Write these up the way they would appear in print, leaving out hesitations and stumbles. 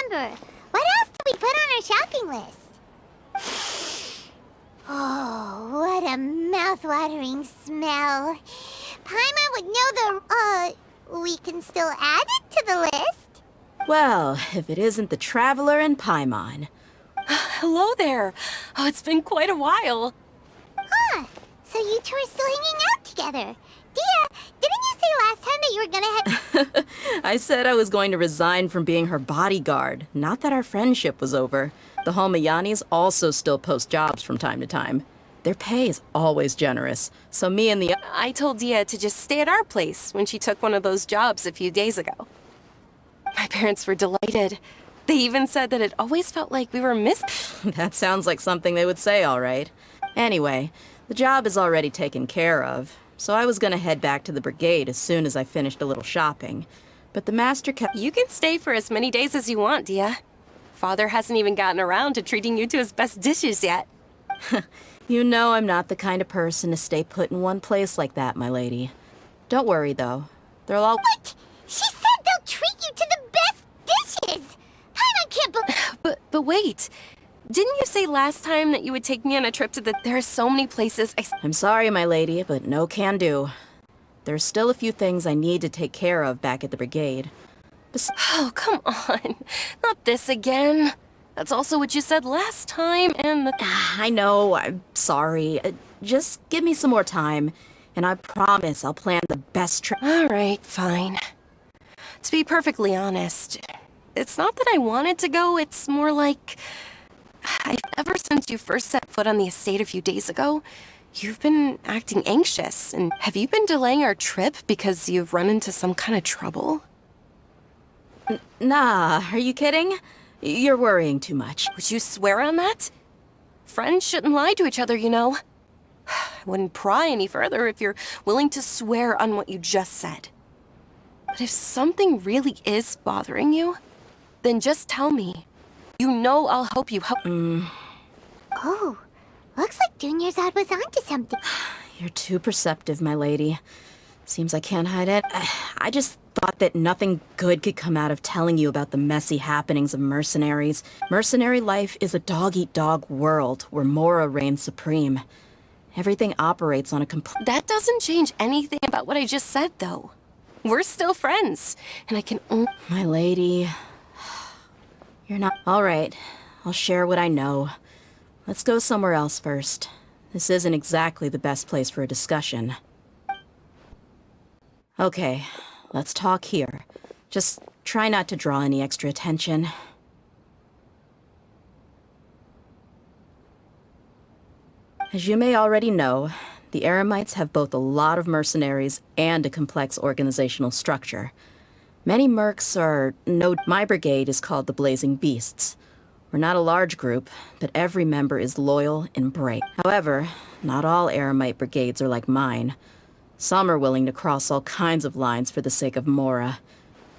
remember. What else did we put on our shopping list? Oh, what a mouth-watering smell. Paimon would know we can still add it to the list. Well, if it isn't the Traveler and Paimon. Hello there. Oh, it's been quite a while. Huh, so you two are still hanging out together. Dia, didn't you say last time that you were gonna head... I said I was going to resign from being her bodyguard, not that our friendship was over. The Homayanis also still post jobs from time to time. Their pay is always generous, so me and the... I told Dia to just stay at our place when she took one of those jobs a few days ago. My parents were delighted. They even said that it always felt like we were missing. That sounds like something they would say, all right. Anyway, the job is already taken care of, so I was gonna head back to the brigade as soon as I finished a little shopping. But the master kept... You can stay for as many days as you want, Dia. Father hasn't even gotten around to treating you to his best dishes yet. You know I'm not the kind of person to stay put in one place like that, my lady. Don't worry, though. They'll all... What? She said they'll treat you to the best dishes! Paimon can't believe... But wait. Didn't you say last time that you would take me on a trip to the... There are so many places I'm sorry, my lady, but no can do. There's still a few things I need to take care of back at the brigade. Oh, come on. Not this again. That's also what you said last time, and the... I know, I'm sorry. Just give me some more time, and I promise I'll plan the best trip. All right, fine. To be perfectly honest, it's not that I wanted to go, it's more like... Ever since you first set foot on the estate a few days ago, you've been acting anxious, and have you been delaying our trip because you've run into some kind of trouble? Nah, are you kidding? You're worrying too much. Would you swear on that? Friends shouldn't lie to each other, you know. I wouldn't pry any further if you're willing to swear on what you just said. But if something really is bothering you, then just tell me. You know I'll help you help. Oh, looks like Dunyarzad was onto something. You're too perceptive, my lady. Seems I can't hide it. I just thought that nothing good could come out of telling you about the messy happenings of mercenaries. Mercenary life is a dog-eat-dog world where Mora reigns supreme. Everything operates on a complete... That doesn't change anything about what I just said, though. We're still friends, and I can only... My lady... You're not... All right, I'll share what I know. Let's go somewhere else first. This isn't exactly the best place for a discussion. Okay, let's talk here. Just try not to draw any extra attention. As you may already know, the Eremites have both a lot of mercenaries and a complex organizational structure. Many mercs are... My brigade is called the Blazing Beasts. We're not a large group, but every member is loyal and brave. However, not all Eremite brigades are like mine. Some are willing to cross all kinds of lines for the sake of Mora.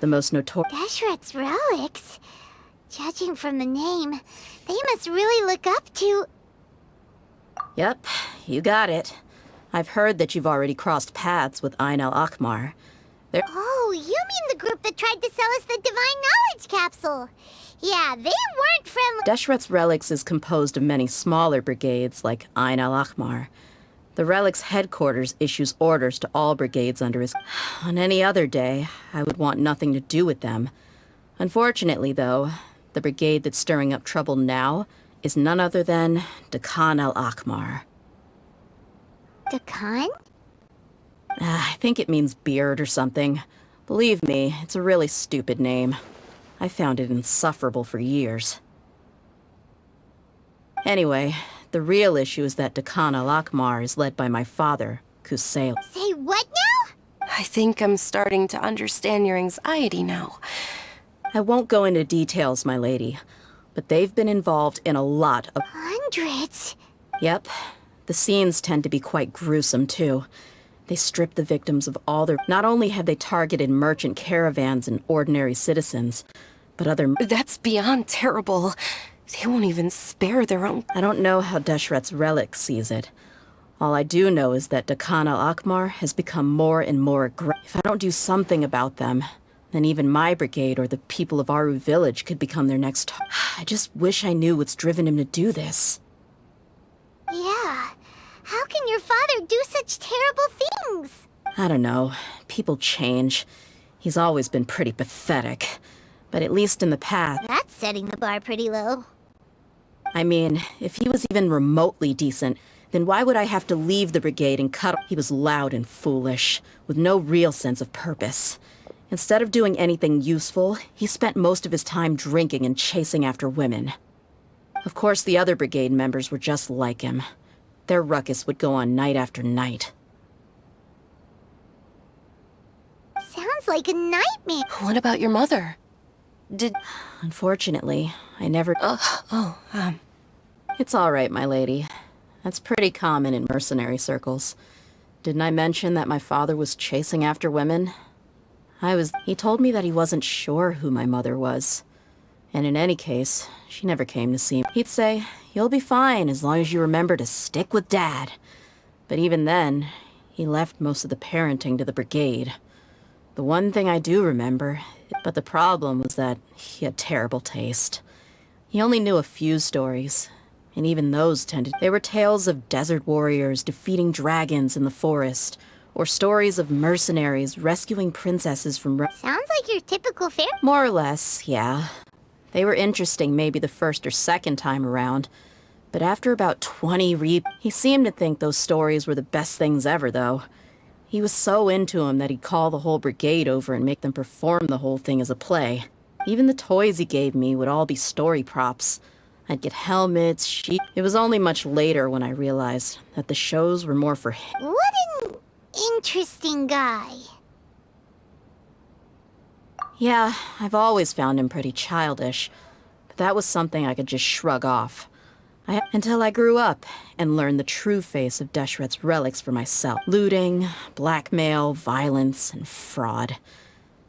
The most notorious... Deshret's relics? Judging from the name, they must really look up to... Yep, you got it. I've heard that you've already crossed paths with Ain al-Akmar. Oh, you mean the group that tried to sell us the Divine Knowledge Capsule? Yeah, they weren't friendly... Deshret's relics is composed of many smaller brigades like Ain al-Akmar. The relic's headquarters issues orders to all brigades under his... On any other day, I would want nothing to do with them. Unfortunately, though, the brigade that's stirring up trouble now is none other than Dakan al-Akmar. Dakan? I think it means beard or something. Believe me, it's a really stupid name. I found it insufferable for years. Anyway, the real issue is that Dakan al-Akmar is led by my father, Kusail. Say what now? I think I'm starting to understand your anxiety now. I won't go into details, my lady, but they've been involved in a lot of... Hundreds? Yep. The scenes tend to be quite gruesome, too. They strip the victims of all their... Not only have they targeted merchant caravans and ordinary citizens, but other... That's beyond terrible. They won't even spare their own... I don't know how Deshret's relic sees it. All I do know is that Dakan al-Akmar has become more and more aggressive. If I don't do something about them, then even my brigade or the people of Aru village could become their next I just wish I knew what's driven him to do this. Yeah. How can your father do such terrible things? I don't know. People change. He's always been pretty pathetic. But at least in the past... That's setting the bar pretty low. I mean, if he was even remotely decent, then why would I have to leave the brigade and cut... He was loud and foolish, with no real sense of purpose. Instead of doing anything useful, he spent most of his time drinking and chasing after women. Of course, the other brigade members were just like him. Their ruckus would go on night after night. Sounds like a nightmare. What about your mother? Unfortunately, I never... It's all right, my lady. That's pretty common in mercenary circles. Didn't I mention that my father was chasing after women? He told me that he wasn't sure who my mother was. And in any case, she never came to see me. He'd say, "You'll be fine as long as you remember to stick with Dad." But even then, he left most of the parenting to the brigade. The one thing I do remember, but the problem was that he had terrible taste. He only knew a few stories, and even those they were tales of desert warriors defeating dragons in the forest, or stories of mercenaries rescuing princesses from... Sounds like your typical fairy. More or less, yeah. They were interesting maybe the first or second time around, but after about 20 he seemed to think those stories were the best things ever, though. He was so into them that he'd call the whole brigade over and make them perform the whole thing as a play. Even the toys he gave me would all be story props. I'd get helmets, sheep... It was only much later when I realized that the shows were more for him. What an interesting guy. Yeah, I've always found him pretty childish, but that was something I could just shrug off. Until I grew up and learned the true face of Deshret's relics for myself. Looting, blackmail, violence, and fraud.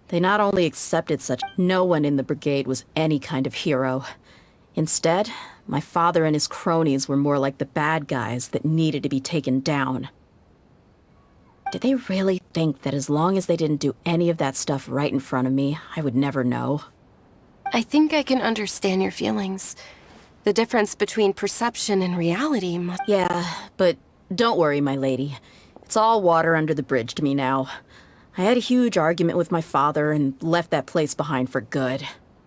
They not only accepted such... No one in the brigade was any kind of hero. Instead, my father and his cronies were more like the bad guys that needed to be taken down. Did they really think that as long as they didn't do any of that stuff right in front of me, I would never know? I think I can understand your feelings. The difference between perception and reality must... Yeah, but don't worry, my lady. It's all water under the bridge to me now. I had a huge argument with my father and left that place behind for good.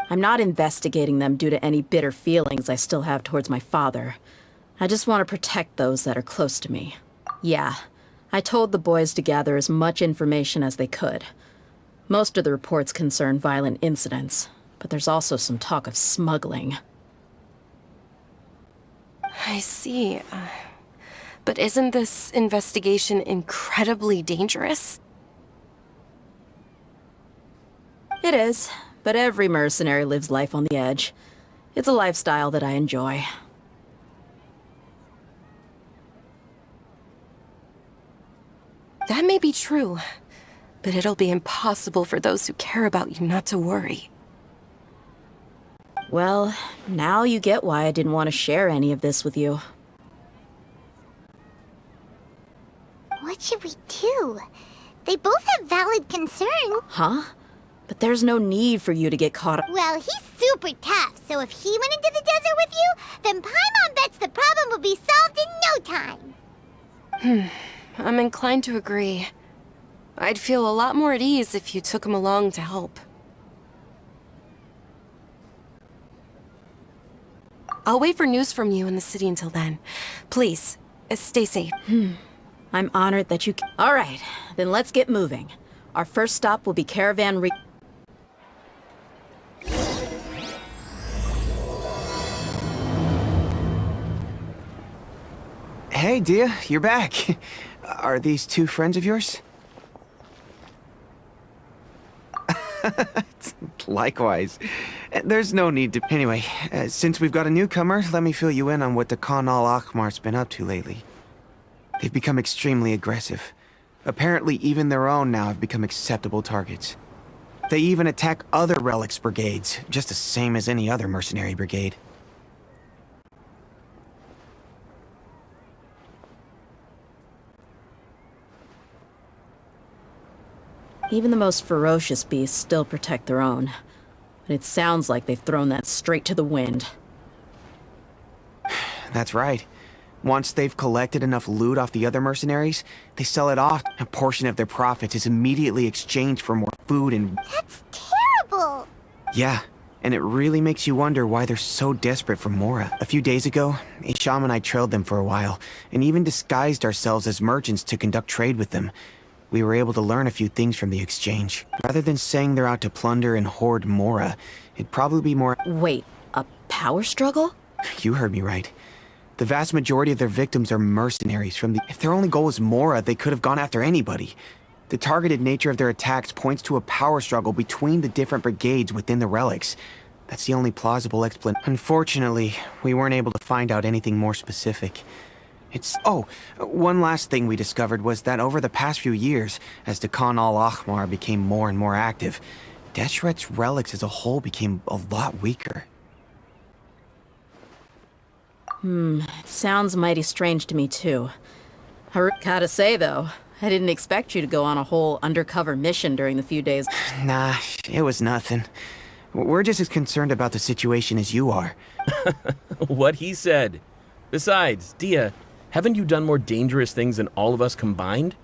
I'm not investigating them due to any bitter feelings I still have towards my father. I just want to protect those that are close to me. Yeah, I told the boys to gather as much information as they could. Most of the reports concern violent incidents, but there's also some talk of smuggling. I see. But isn't this investigation incredibly dangerous? It is, but every mercenary lives life on the edge. It's a lifestyle that I enjoy. That may be true, but it'll be impossible for those who care about you not to worry. Well, now you get why I didn't want to share any of this with you. What should we do? They both have valid concern. Huh? But there's no need for you to get caught up. Well, he's super tough, so if he went into the desert with you, then Paimon bets the problem will be solved in no time. I'm inclined to agree. I'd feel a lot more at ease if you took him along to help. I'll wait for news from you in the city until then. Please, stay safe. I'm honored that you... All right, then let's get moving. Our first stop will be Caravan Hey, Dia, you're back. Are these two friends of yours? Likewise. There's no need to... Anyway, since we've got a newcomer, let me fill you in on what the Khan al-Akhmar's been up to lately. They've become extremely aggressive. Apparently, even their own now have become acceptable targets. They even attack other relics brigades, just the same as any other mercenary brigade. Even the most ferocious beasts still protect their own. But it sounds like they've thrown that straight to the wind. That's right. Once they've collected enough loot off the other mercenaries, they sell it off. A portion of their profits is immediately exchanged for more food and... That's terrible! Yeah, and it really makes you wonder why they're so desperate for Mora. A few days ago, Isham and I trailed them for a while, and even disguised ourselves as merchants to conduct trade with them. We were able to learn a few things from the exchange. Rather than saying they're out to plunder and hoard Mora, it'd probably be more... Wait, a power struggle? You heard me right. The vast majority of their victims are mercenaries from the... If their only goal was Mora, they could have gone after anybody. The targeted nature of their attacks points to a power struggle between the different brigades within the relics. That's the only plausible explanation. Unfortunately, we weren't able to find out anything more specific. Oh, one last thing we discovered was that over the past few years, as the Khan al-Ahmar became more and more active, Deshret's relics as a whole became a lot weaker. It sounds mighty strange to me, too. I gotta say, though, I didn't expect you to go on a whole undercover mission during the few days. Nah, it was nothing. We're just as concerned about the situation as you are. What he said. Besides, Dia, haven't you done more dangerous things than all of us combined?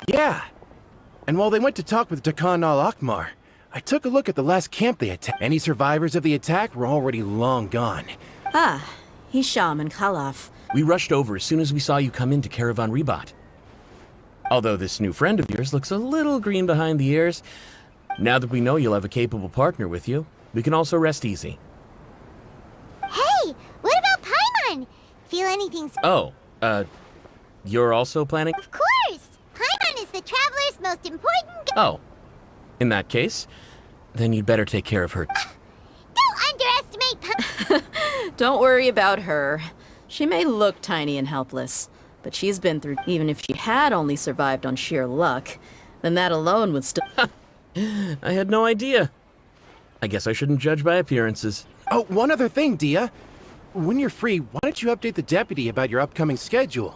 Yeah. And while they went to talk with Dakan al-Akmar, I took a look at the last camp they attacked. Any survivors of the attack were already long gone. Ah, Hisham and Khalaf. We rushed over as soon as we saw you come into Caravan Ribat. Although this new friend of yours looks a little green behind the ears, now that we know you'll have a capable partner with you, we can also rest easy. Hey, what about Paimon? Feel anything You're also planning? Of course! Paimon is the Traveler's most important Oh. In that case, then you'd better take care of her. Don't underestimate Don't worry about her. She may look tiny and helpless, but she's been through... Even if she had only survived on sheer luck, then that alone would still... I had no idea. I guess I shouldn't judge by appearances. Oh, one other thing, Dia. When you're free, why don't you update the deputy about your upcoming schedule?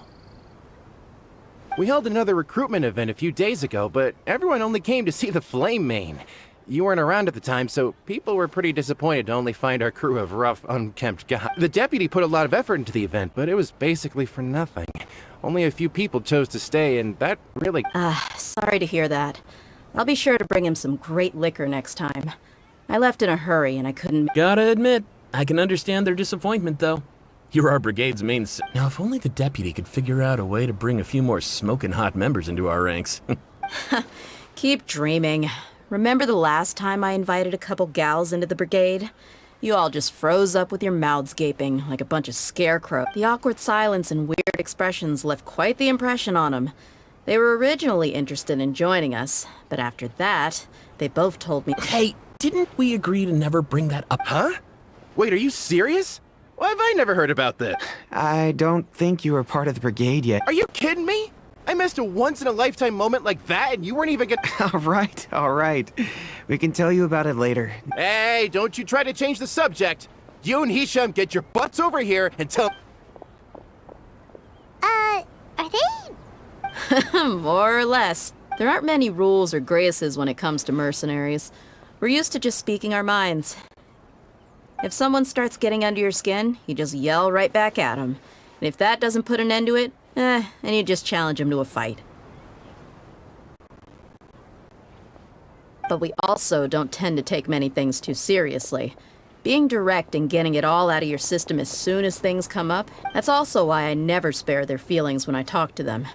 We held another recruitment event a few days ago, but everyone only came to see the Flame Mane. You weren't around at the time, so people were pretty disappointed to only find our crew of rough, unkempt guys. The deputy put a lot of effort into the event, but it was basically for nothing. Only a few people chose to stay, and that really... Sorry to hear that. I'll be sure to bring him some great liquor next time. I left in a hurry and I couldn't... Gotta admit, I can understand their disappointment, though. You're our brigade's main... Now, if only the deputy could figure out a way to bring a few more smoking hot members into our ranks. Keep dreaming. Remember the last time I invited a couple gals into the brigade? You all just froze up with your mouths gaping like a bunch of scarecrows. The awkward silence and weird expressions left quite the impression on them. They were originally interested in joining us, but after that, they both told me... Hey, didn't we agree to never bring that up? Huh? Wait, are you serious? Why have I never heard about this? I don't think you were part of the brigade yet. Are you kidding me? I missed a once-in-a-lifetime moment like that, and you weren't even gonna... All right. We can tell you about it later. Hey, don't you try to change the subject. You and Hisham get your butts over here and tell... Are they? More or less. There aren't many rules or graces when it comes to mercenaries. We're used to just speaking our minds. If someone starts getting under your skin, you just yell right back at them. And if that doesn't put an end to it, then you just challenge them to a fight. But we also don't tend to take many things too seriously. Being direct and getting it all out of your system as soon as things come up, that's also why I never spare their feelings when I talk to them.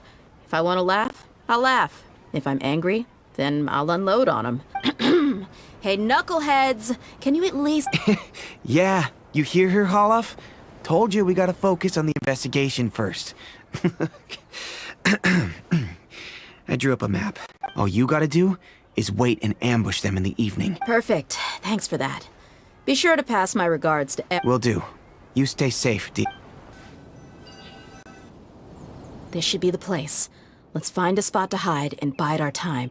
If I want to laugh, I'll laugh. If I'm angry, then I'll unload on them. Hey, knuckleheads, can you at least... Yeah, you hear her, Holloff? Told you we gotta focus on the investigation first. I drew up a map. All you gotta do is wait and ambush them in the evening. Perfect. Thanks for that. Be sure to pass my regards to... Will do. You stay safe, D. This should be the place. Let's find a spot to hide and bide our time.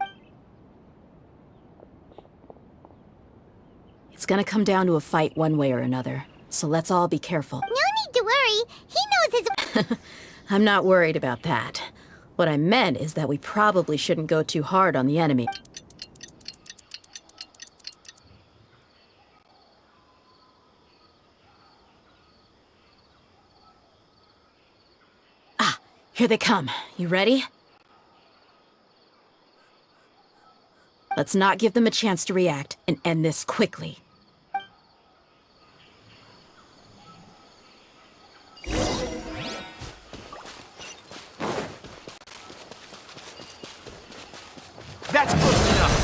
It's gonna come down to a fight one way or another, so let's all be careful. No need to worry. He knows his... I'm not worried about that. What I meant is that we probably shouldn't go too hard on the enemy. Here they come. You ready? Let's not give them a chance to react and end this quickly. That's close enough.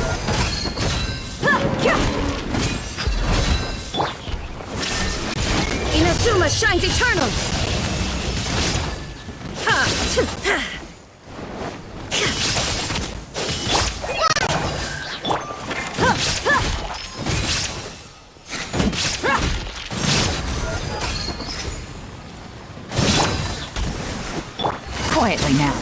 Inazuma shines eternal! Quietly now.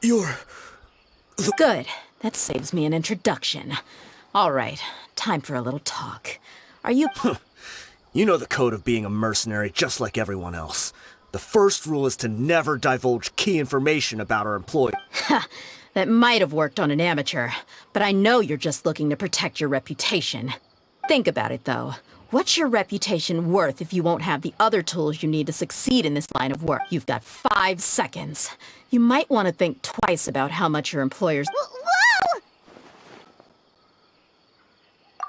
You're... Good. That saves me an introduction. All right, time for a little talk. Are you... You know the code of being a mercenary just like everyone else. The first rule is to never divulge key information about our employee. That might have worked on an amateur, but I know you're just looking to protect your reputation. Think about it, though. What's your reputation worth if you won't have the other tools you need to succeed in this line of work? You've got 5 seconds. You might want to think twice about how much your employer's... Whoa!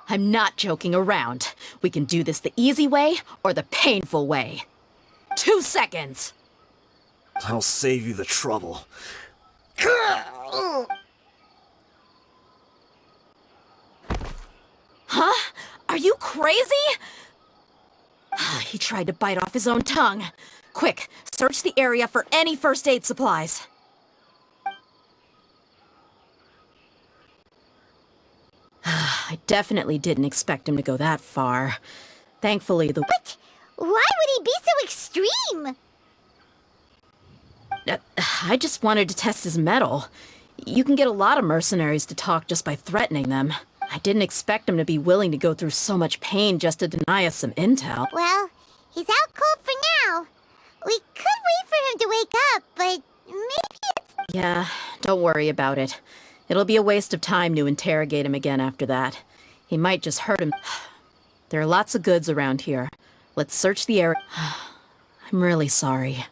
I'm not joking around. We can do this the easy way or the painful way. 2 seconds! I'll save you the trouble. Huh? Are you crazy? He tried to bite off his own tongue. Quick, search the area for any first aid supplies. I definitely didn't expect him to go that far. Thankfully, the... But why would he be so extreme? I just wanted to test his mettle. You can get a lot of mercenaries to talk just by threatening them. I didn't expect him to be willing to go through so much pain just to deny us some intel. Well, he's out cold for now. We could wait for him to wake up, but maybe it's... Yeah, don't worry about it. It'll be a waste of time to interrogate him again after that. He might just hurt him. There are lots of goods around here. Let's search the area. I'm really sorry.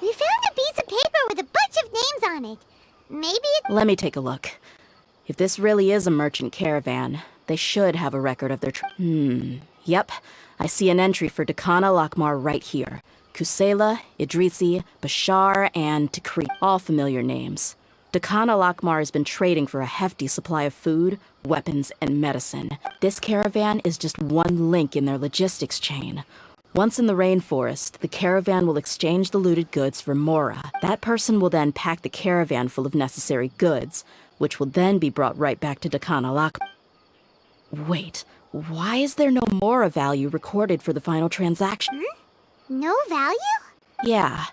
We found a piece of paper with a bunch of names on it. Maybe it's... Let me take a look. If this really is a merchant caravan, they should have a record of their Yep, I see an entry for Dakana Lakmar right here. Kusela, Idrisi, Bashar, and Tikri. All familiar names. Dakana Lakmar has been trading for a hefty supply of food, weapons, and medicine. This caravan is just one link in their logistics chain. Once in the rainforest, the caravan will exchange the looted goods for Mora. That person will then pack the caravan full of necessary goods, which will then be brought right back to Dakana Lakmar. Wait, why is there no Mora value recorded for the final transaction? no value? Yeah,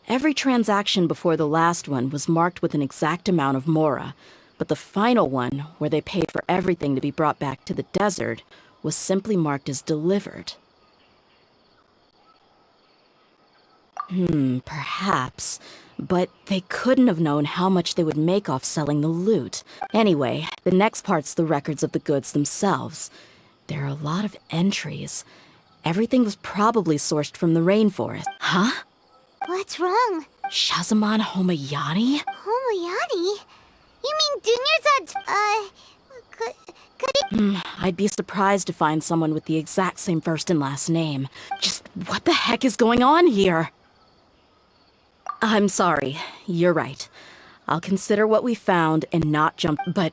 every transaction before the last one was marked with an exact amount of Mora, but the final one, where they paid for everything to be brought back to the desert, was simply marked as delivered. Perhaps. But they couldn't have known how much they would make off selling the loot. Anyway, the next part's the records of the goods themselves. There are a lot of entries. Everything was probably sourced from the rainforest. Huh? What's wrong? Shazaman Homayani? Homoyani? You mean Dunyarzad's, could it... I'd be surprised to find someone with the exact same first and last name. Just what the heck is going on here? I'm sorry. You're right. I'll consider what we found and not jump. But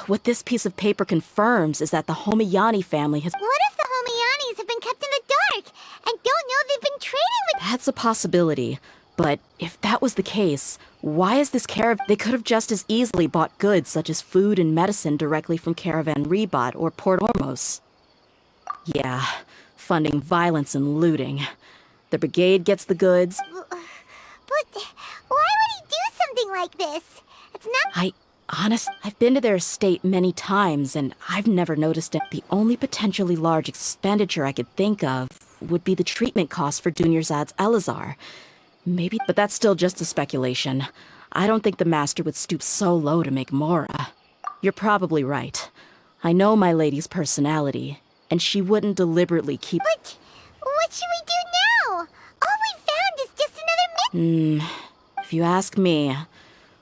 what this piece of paper confirms is that the Homayani family has... What if the Homayanis have been kept in the dark and don't know they've been trading with... That's a possibility. But if that was the case, why is this caravan... They could have just as easily bought goods such as food and medicine directly from Caravan Rebat or Port Ormos. Yeah, funding violence and looting. The brigade gets the goods. But why would he do something like this? It's not. I've been to their estate many times, and I've never noticed it. The only potentially large expenditure I could think of would be the treatment costs for Dunyarzad's Elazar. Maybe, but that's still just a speculation. I don't think the Master would stoop so low to make Mora. You're probably right. I know my lady's personality, and she wouldn't deliberately keep— But what should we do now? All we found is just another If you ask me,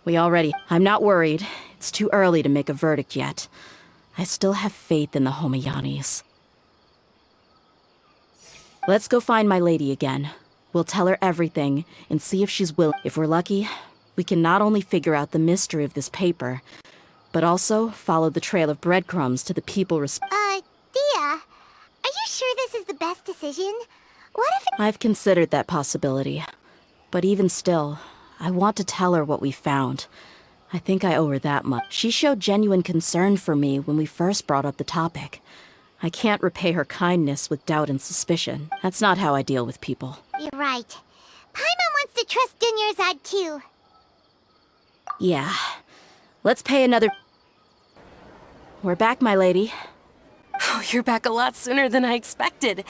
I'm not worried. It's too early to make a verdict yet. I still have faith in the Homayanis. Let's go find my lady again. We'll tell her everything and see if she's willing. If we're lucky, we can not only figure out the mystery of this paper, but also follow the trail of breadcrumbs to the people Dia, are you sure this is the best decision? What if I've considered that possibility. But even still, I want to tell her what we found. I think I owe her that much. She showed genuine concern for me when we first brought up the topic. I can't repay her kindness with doubt and suspicion. That's not how I deal with people. You're right. Paimon wants to trust Dunyarzad too. Yeah. Let's pay another— We're back, my lady. Oh, you're back a lot sooner than I expected.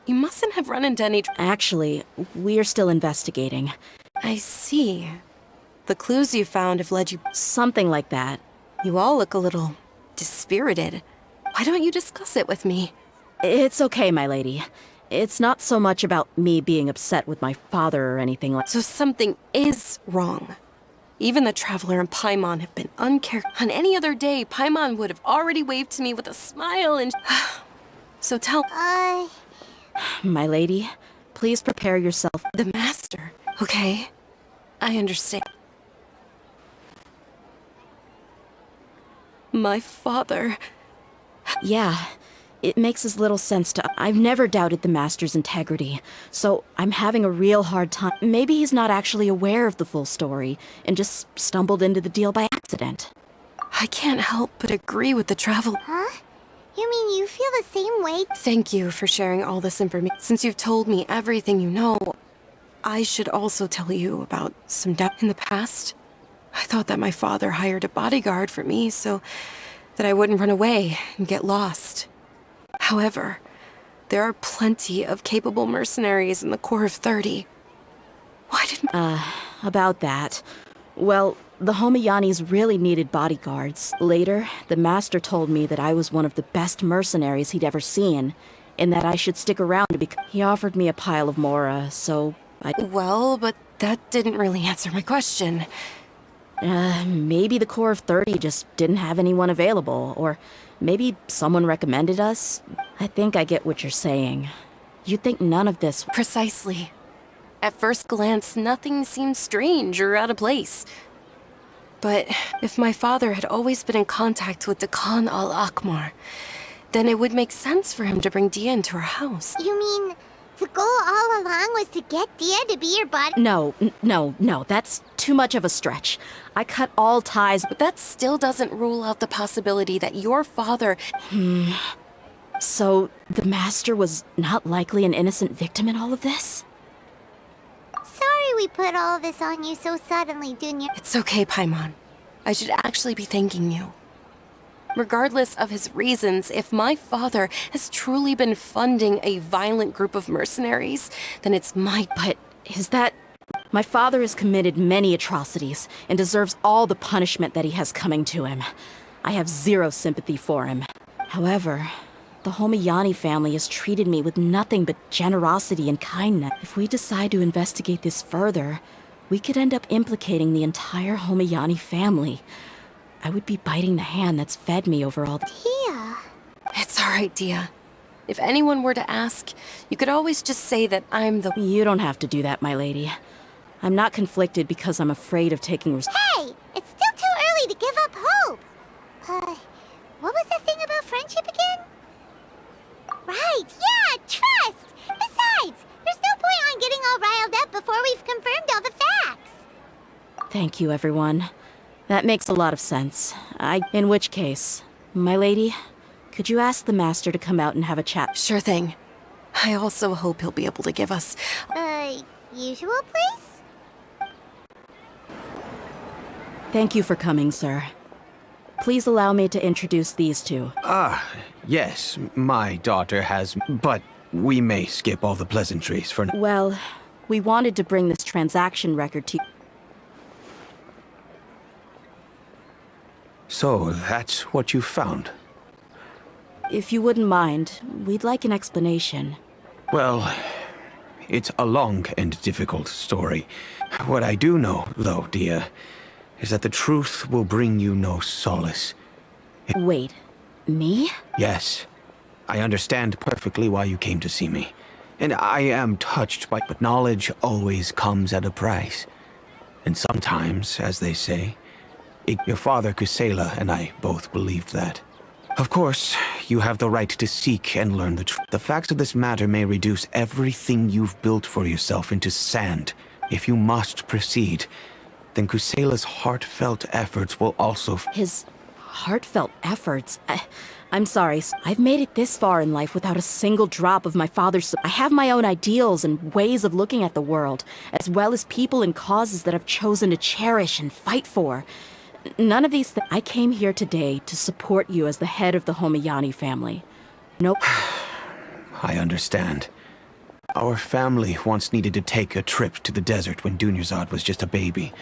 You mustn't have run into any— Actually, we are still investigating. I see. The clues you found have led you— Something like that. You all look a little dispirited. Why don't you discuss it with me? It's okay, my lady. It's not so much about me being upset with my father or anything like— So something is wrong. Even the Traveler and Paimon have been uncared. On any other day, Paimon would have already waved to me with a smile and— So tell— My lady, please prepare yourself. The Master. Okay, I understand. My father. Yeah, it makes as little sense to— I've never doubted the Master's integrity, so I'm having a real hard time. Maybe he's not actually aware of the full story and just stumbled into the deal by accident. I can't help but agree with the Traveler. Huh? You mean you feel the same way? Thank you for sharing all this information. Since you've told me everything you know, I should also tell you about some doubt in the past. I thought that my father hired a bodyguard for me so that I wouldn't run away and get lost. However, there are plenty of capable mercenaries in the Corps of 30. Why didn't— About that. Well, the Homayanis really needed bodyguards. Later, the Master told me that I was one of the best mercenaries he'd ever seen, and that I should stick around because he offered me a pile of Mora, so Well, but that didn't really answer my question. Maybe the Corps of 30 just didn't have anyone available, or maybe someone recommended us. I think I get what you're saying. You'd think none of this— Precisely. At first glance, nothing seemed strange or out of place. But if my father had always been in contact with the Khan al-Akmar, then it would make sense for him to bring Dia into our house. You mean the goal all along was to get Dia to be your body? No, that's too much of a stretch. I cut all ties— But that still doesn't rule out the possibility that your father— So, the Master was not likely an innocent victim in all of this? Sorry we put all this on you so suddenly, Dunya. It's okay, Paimon. I should actually be thanking you. Regardless of his reasons, if my father has truly been funding a violent group of mercenaries, then it's my— But is that— My father has committed many atrocities and deserves all the punishment that he has coming to him. I have zero sympathy for him. However, the Homayani family has treated me with nothing but generosity and kindness. If we decide to investigate this further, we could end up implicating the entire Homayani family. I would be biting the hand that's fed me over all the— Dia. It's all right, Dia. If anyone were to ask, you could always just say that I'm the— You don't have to do that, my lady. I'm not conflicted because I'm afraid of taking Hey! It's still too early to give up hope! What was that thing about friendship again? Right, yeah, trust! Besides, there's no point on getting all riled up before we've confirmed all the facts! Thank you, everyone. That makes a lot of sense. In which case, my lady, could you ask the Master to come out and have a chat? Sure thing. I also hope he'll be able to give us... Usual place? Thank you for coming, sir. Please allow me to introduce these two. Yes, my daughter has, but we may skip all the pleasantries for now. Well, we wanted to bring this transaction record to you. So, that's what you found? If you wouldn't mind, we'd like an explanation. Well, it's a long and difficult story. What I do know, though, dear, is that the truth will bring you no solace. Wait, me? Yes, I understand perfectly why you came to see me. And I am touched by... But knowledge always comes at a price. And sometimes, as they say, your father Kusela and I both believed that. Of course, you have the right to seek and learn the truth. The facts of this matter may reduce everything you've built for yourself into sand. If you must proceed, then Kusela's heartfelt efforts will also... His heartfelt efforts? I'm sorry, I've made it this far in life without a single drop of my father's... I have my own ideals and ways of looking at the world, as well as people and causes that I've chosen to cherish and fight for. None of these things. I came here today to support you as the head of the Homayani family. Nope. I understand. Our family once needed to take a trip to the desert when Dunyarzad was just a baby.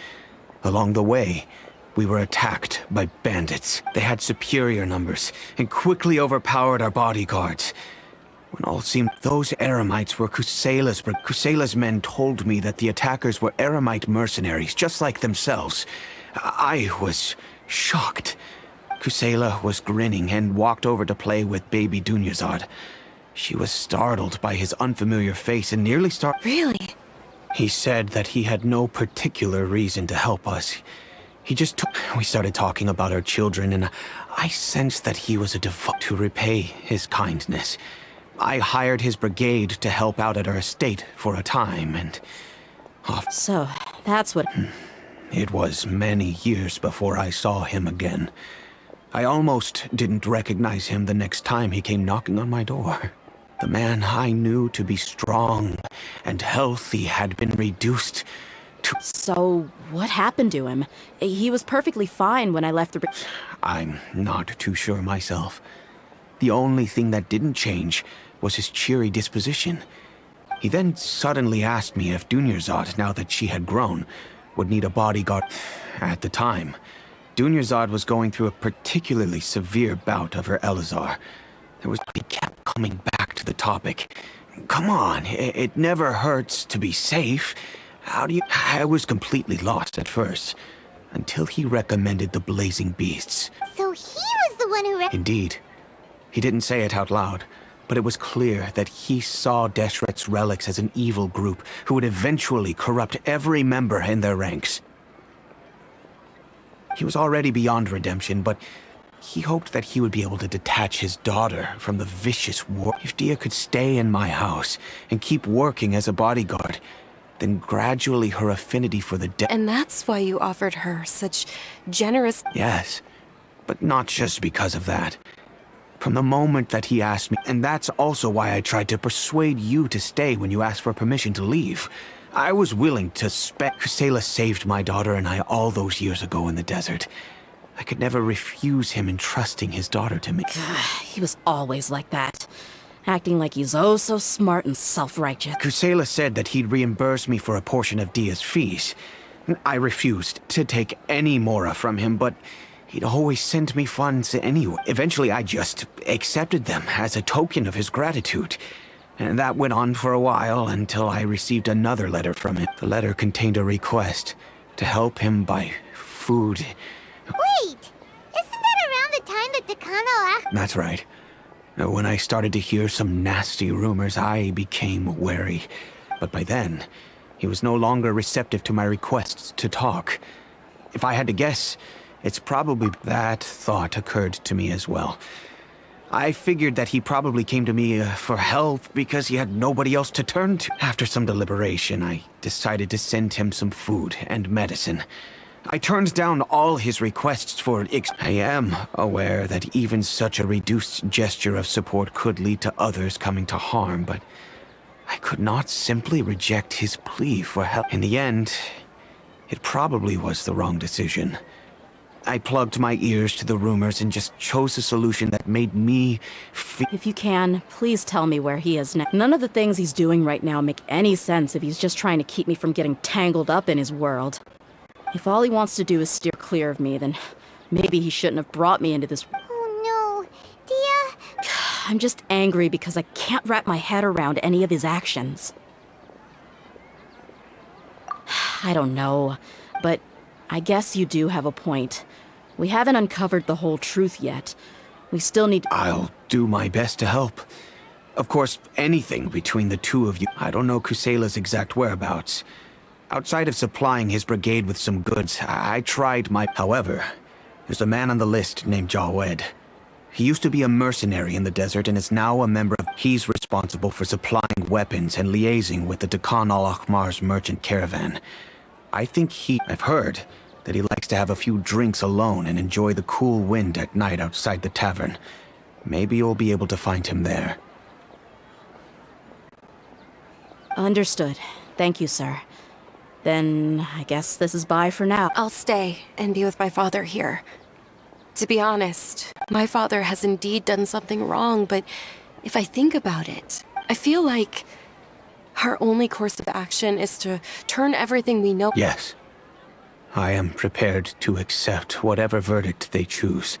Along the way, we were attacked by bandits. They had superior numbers and quickly overpowered our bodyguards. When all seemed... Those Eremites were Kusela's... Kusela's men told me that the attackers were Eremite mercenaries, just like themselves. I was shocked. Kusela was grinning and walked over to play with baby Dunyarzad. She was startled by his unfamiliar face and nearly Really? He said that he had no particular reason to help us. He just took... We started talking about our children, and I sensed that he was a devout to repay his kindness. I hired his brigade to help out at our estate for a time, and... So, that's what... It was many years before I saw him again. I almost didn't recognize him the next time he came knocking on my door. The man I knew to be strong and healthy had been reduced to... So, what happened to him? He was perfectly fine when I left the... I'm not too sure myself. The only thing that didn't change was his cheery disposition. He then suddenly asked me if Dunyarzad, now that she had grown, would need a bodyguard. At the time, Dunyarzad was going through a particularly severe bout of her Elazar. He kept coming back to the topic. Come on, it never hurts to be safe. How do you... I was completely lost at first, until he recommended the Blazing Beasts. So he was the one who... Indeed. He didn't say it out loud, but it was clear that he saw Deshret's relics as an evil group who would eventually corrupt every member in their ranks. He was already beyond redemption, but he hoped that he would be able to detach his daughter from the vicious war. If Dia could stay in my house and keep working as a bodyguard, then gradually her affinity for the dead... And that's why you offered her such generous... Yes, but not just because of that. From the moment that he asked me, and that's also why I tried to persuade you to stay when you asked for permission to leave. I was willing to Kusela saved my daughter and I all those years ago in the desert. I could never refuse him entrusting his daughter to me. He was always like that. Acting like he's oh so smart and self-righteous. Kusela said that he'd reimburse me for a portion of Dia's fees. I refused to take any mora from him, but he'd always send me funds anyway. Eventually, I just accepted them as a token of his gratitude. And that went on for a while until I received another letter from him. The letter contained a request to help him buy food. Wait! Isn't that around the time that Takano... That's right. When I started to hear some nasty rumors, I became wary. But by then, he was no longer receptive to my requests to talk. If I had to guess, it's probably that thought occurred to me as well. I figured that he probably came to me for help because he had nobody else to turn to. After some deliberation, I decided to send him some food and medicine. I turned down all his requests for I am aware that even such a reduced gesture of support could lead to others coming to harm, but I could not simply reject his plea for help. In the end, it probably was the wrong decision. I plugged my ears to the rumors and just chose a solution that made me feel. If you can, please tell me where he is now. None of the things he's doing right now make any sense if he's just trying to keep me from getting tangled up in his world. If all he wants to do is steer clear of me, then maybe he shouldn't have brought me into this. Oh no, Dia. I'm just angry because I can't wrap my head around any of his actions. I don't know, but I guess you do have a point. We haven't uncovered the whole truth yet. We still need. I'll do my best to help. Of course, anything between the two of you. I don't know Kusela's exact whereabouts. Outside of supplying his brigade with some goods, I tried my. However, there's a man on the list named Jawed. He used to be a mercenary in the desert and is now a member of. He's responsible for supplying weapons and liaising with the Dakan al-Akhmar's merchant caravan. I think I've heard that he likes to have a few drinks alone and enjoy the cool wind at night outside the tavern. Maybe you'll be able to find him there. Understood. Thank you, sir. Then I guess this is bye for now. I'll stay and be with my father here. To be honest, my father has indeed done something wrong, but if I think about it, I feel like our only course of action is to turn everything we know. Yes. I am prepared to accept whatever verdict they choose.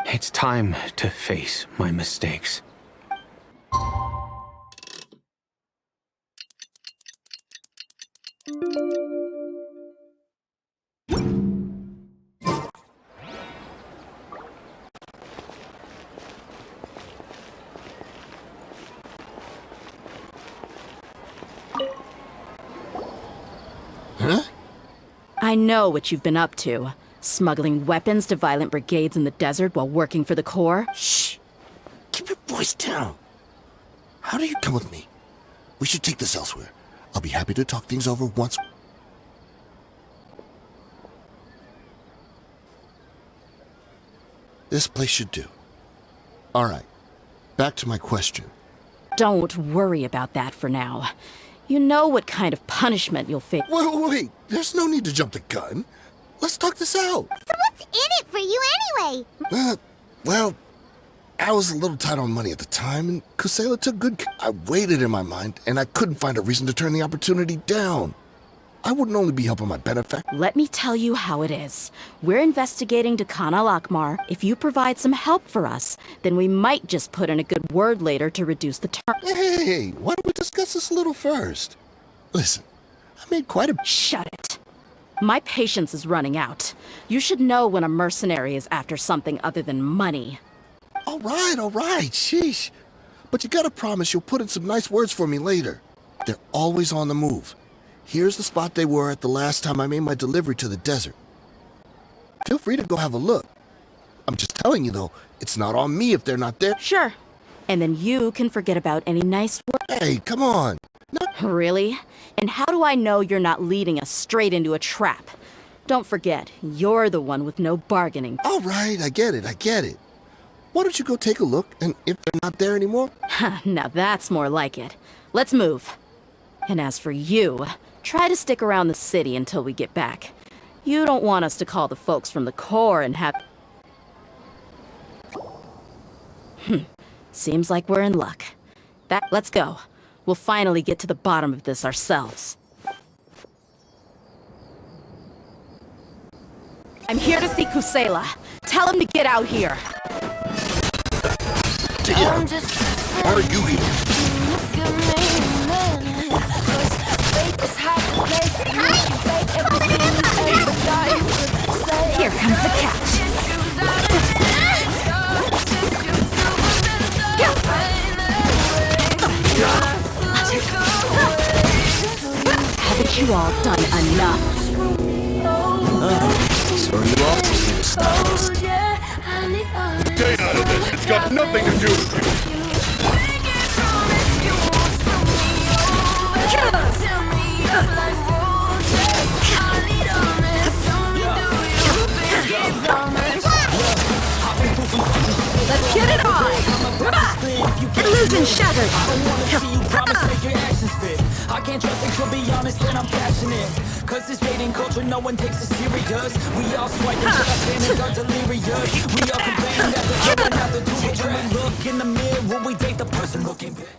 It's time to face my mistakes. I know what you've been up to. Smuggling weapons to violent brigades in the desert while working for the Corps. Shh! Keep your voice down. How do you come with me? We should take this elsewhere. I'll be happy to talk things over once. This place should do. All right. Back to my question. Don't worry about that for now. You know what kind of punishment you'll face. Wait. There's no need to jump the gun. Let's talk this out. So what's in it for you anyway? Well, I was a little tight on money at the time, and Kusela took good care. I weighed it in my mind, and I couldn't find a reason to turn the opportunity down. I wouldn't only be helping my benefactor. Let me tell you how it is. We're investigating Dakan al-Akhmar. If you provide some help for us, then we might just put in a good word later to reduce the term. Hey, why don't we discuss this a little first? Listen, I made quite a... Shut it. My patience is running out. You should know when a mercenary is after something other than money. All right, sheesh. But you gotta promise you'll put in some nice words for me later. They're always on the move. Here's the spot they were at the last time I made my delivery to the desert. Feel free to go have a look. I'm just telling you, though, it's not on me if they're not there. Sure. And then you can forget about any nice words. Hey, come on. Really? And how do I know you're not leading us straight into a trap? Don't forget, you're the one with no bargaining. All right, I get it. Why don't you go take a look, and if they're not there anymore... Now that's more like it. Let's move. And as for you, try to stick around the city until we get back. You don't want us to call the folks from the Corps and have... Seems like we're in luck. Let's go. We'll finally get to the bottom of this ourselves. I'm here to see Kusela. Tell him to get out here. Why are you here? Here comes the catch. Haven't you all done enough? So you all Stay out of this. It's got nothing to do with you. Illusion shattered! I can't trust it, to be honest, and I'm passionate. Cause this dating culture, no one takes it serious. We all swipe and trust and are delirious. We all complain that the other not the two are trash. Look in the mirror, we date the person looking back.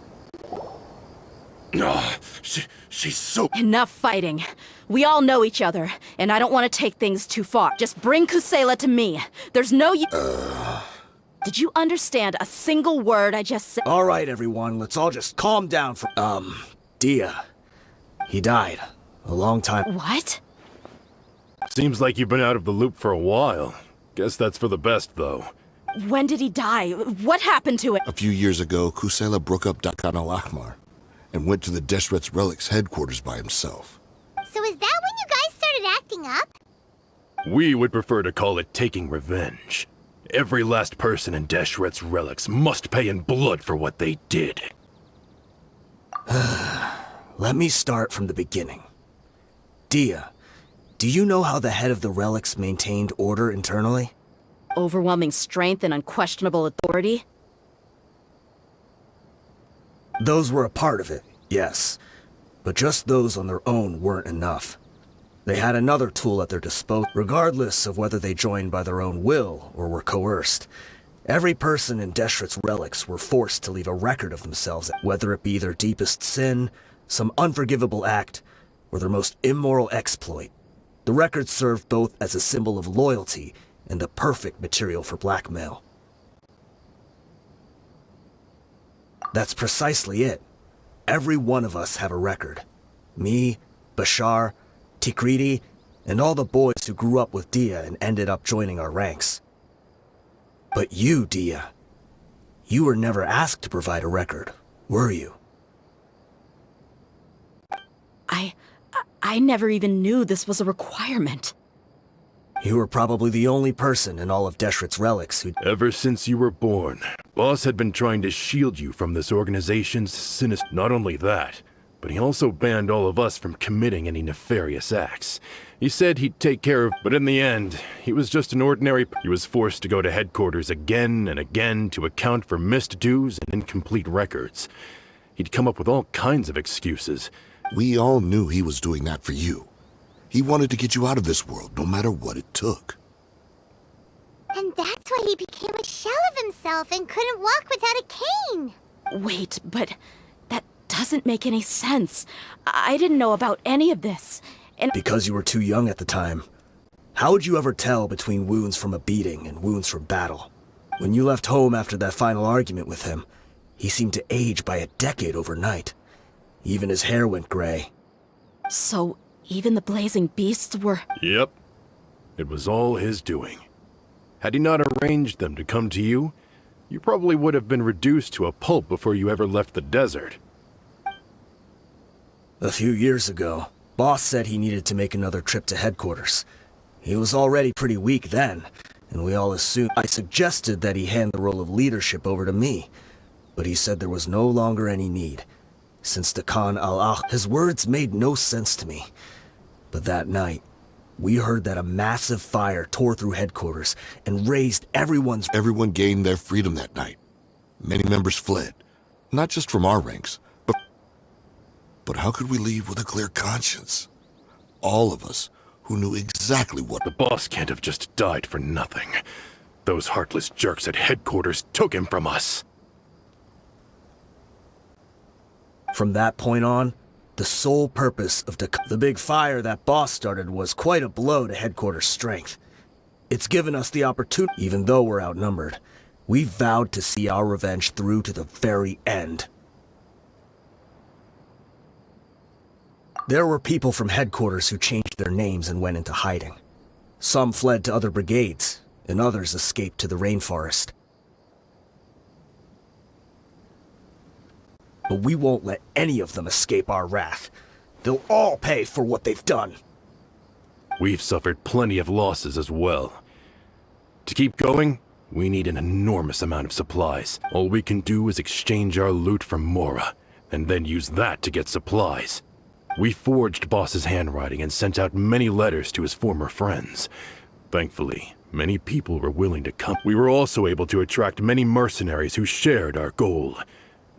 No, she's so... Enough fighting. We all know each other, and I don't want to take things too far. Just bring Kusela to me. There's no Did you understand a single word I just said? All right, everyone, let's all just calm down for... Dia. He died. A long time... What? Seems like you've been out of the loop for a while. Guess that's for the best, though. When did he die? What happened to it? A few years ago, Kusela broke up Dakan al-Ahmar and went to the Deshret's Relics headquarters by himself. So is that when you guys started acting up? We would prefer to call it taking revenge. Every last person in Deshret's Relics must pay in blood for what they did. Let me start from the beginning. Dia, do you know how the head of the Relics maintained order internally? Overwhelming strength and unquestionable authority? Those were a part of it, yes. But just those on their own weren't enough. They had another tool at their disposal, regardless of whether they joined by their own will or were coerced. Every person in Deshret's Relics were forced to leave a record of themselves, whether it be their deepest sin, some unforgivable act, or their most immoral exploit. The record served both as a symbol of loyalty and the perfect material for blackmail. That's precisely it. Every one of us have a record. Me, Bashar, Tikriti, and all the boys who grew up with Dia and ended up joining our ranks. But you, Dia, you were never asked to provide a record, were you? I never even knew this was a requirement. You were probably the only person in all of Deshret's Relics who... Ever since you were born, Boss had been trying to shield you from this organization's sinister... Not only that, but he also banned all of us from committing any nefarious acts. He said he'd take care of... But in the end, he was just an ordinary... He was forced to go to headquarters again and again to account for missed dues and incomplete records. He'd come up with all kinds of excuses. We all knew he was doing that for you. He wanted to get you out of this world, no matter what it took. And that's why he became a shell of himself and couldn't walk without a cane. Wait, but that doesn't make any sense. I didn't know about any of this. And because you were too young at the time. How would you ever tell between wounds from a beating and wounds from battle? When you left home after that final argument with him, he seemed to age by a decade overnight. Even his hair went gray. So, even the blazing beasts were... Yep. It was all his doing. Had he not arranged them to come to you, you probably would have been reduced to a pulp before you ever left the desert. A few years ago, Boss said he needed to make another trip to headquarters. He was already pretty weak then, and we all assumed... I suggested that he hand the role of leadership over to me, but he said there was no longer any need. Since Dakan al-Ahmar, his words made no sense to me. But that night, we heard that a massive fire tore through headquarters and razed everyone's... Everyone gained their freedom that night. Many members fled, not just from our ranks, but how could we leave with a clear conscience? All of us who knew exactly what... The boss can't have just died for nothing. Those heartless jerks at headquarters took him from us. From that point on, the sole purpose of the big fire that Boss started was quite a blow to headquarters' strength. It's given us the opportunity, even though we're outnumbered. We vowed to see our revenge through to the very end. There were people from headquarters who changed their names and went into hiding. Some fled to other brigades, and others escaped to the rainforest. But we won't let any of them escape our wrath. They'll all pay for what they've done. We've suffered plenty of losses as well. To keep going, we need an enormous amount of supplies. All we can do is exchange our loot from Mora, and then use that to get supplies. We forged Boss's handwriting and sent out many letters to his former friends. Thankfully, many people were willing to come. We were also able to attract many mercenaries who shared our goal.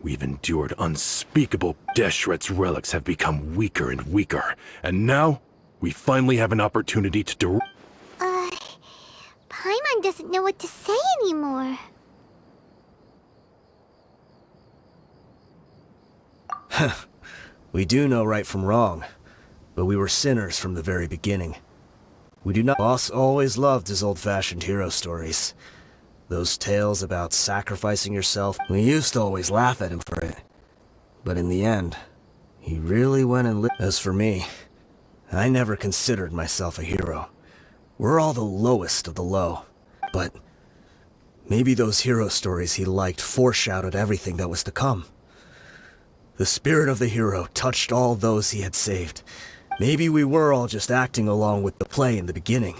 We've endured unspeakable. Deshret's relics have become weaker and weaker, and now we finally have an opportunity to Paimon doesn't know what to say anymore. We do know right from wrong, but we were sinners from the very beginning. We do not. Boss always loved his old-fashioned hero stories. Those tales about sacrificing yourself. We used to always laugh at him for it. But in the end, he really went and lived. As for me, I never considered myself a hero. We're all the lowest of the low. But maybe those hero stories he liked foreshadowed everything that was to come. The spirit of the hero touched all those he had saved. Maybe we were all just acting along with the play in the beginning.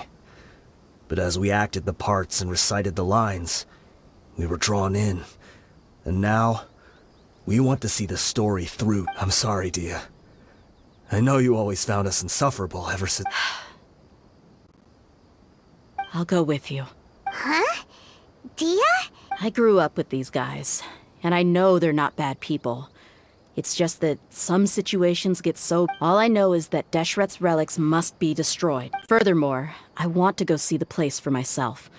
But as we acted the parts and recited the lines, we were drawn in. And now, we want to see the story through. I'm sorry, Dia. I know you always found us insufferable ever since. I'll go with you. Huh? Dia? I grew up with these guys, and I know they're not bad people. It's just that some situations get so... All I know is that Deshret's relics must be destroyed. Furthermore, I want to go see the place for myself.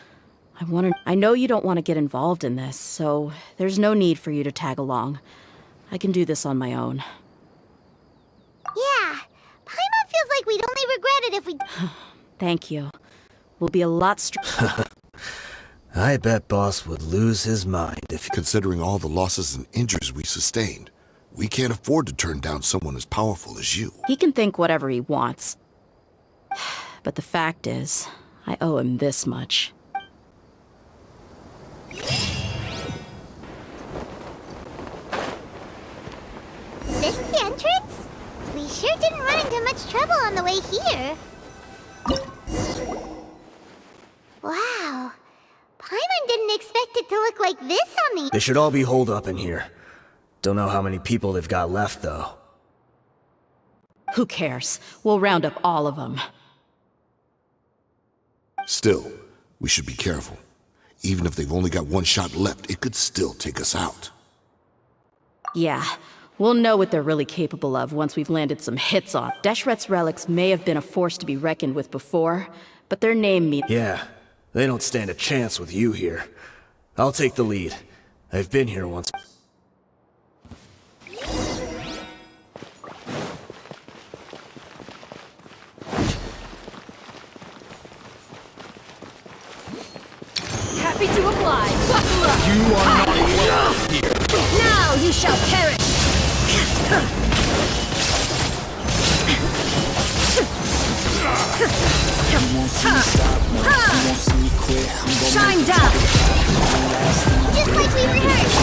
I know you don't want to get involved in this, so there's no need for you to tag along. I can do this on my own. Yeah. Paimon feels like we'd only regret it if we... Thank you. We'll be a lot I bet Boss would lose his mind if... Considering all the losses and injuries we sustained, we can't afford to turn down someone as powerful as you. He can think whatever he wants. But the fact is, I owe him this much. Is this the entrance? We sure didn't run into much trouble on the way here. Wow. Paimon didn't expect it to look like this on the... They should all be holed up in here. Don't know how many people they've got left, though. Who cares? We'll round up all of them. Still, we should be careful. Even if they've only got one shot left, it could still take us out. Yeah, we'll know what they're really capable of once we've landed some hits on. Deshret's relics may have been a force to be reckoned with before, but their name means... Yeah, they don't stand a chance with you here. I'll take the lead. I've been here once. Happy to oblige. Buckle up. You are not welcome here. Now you shall perish. Shine down. Just like we rehearsed.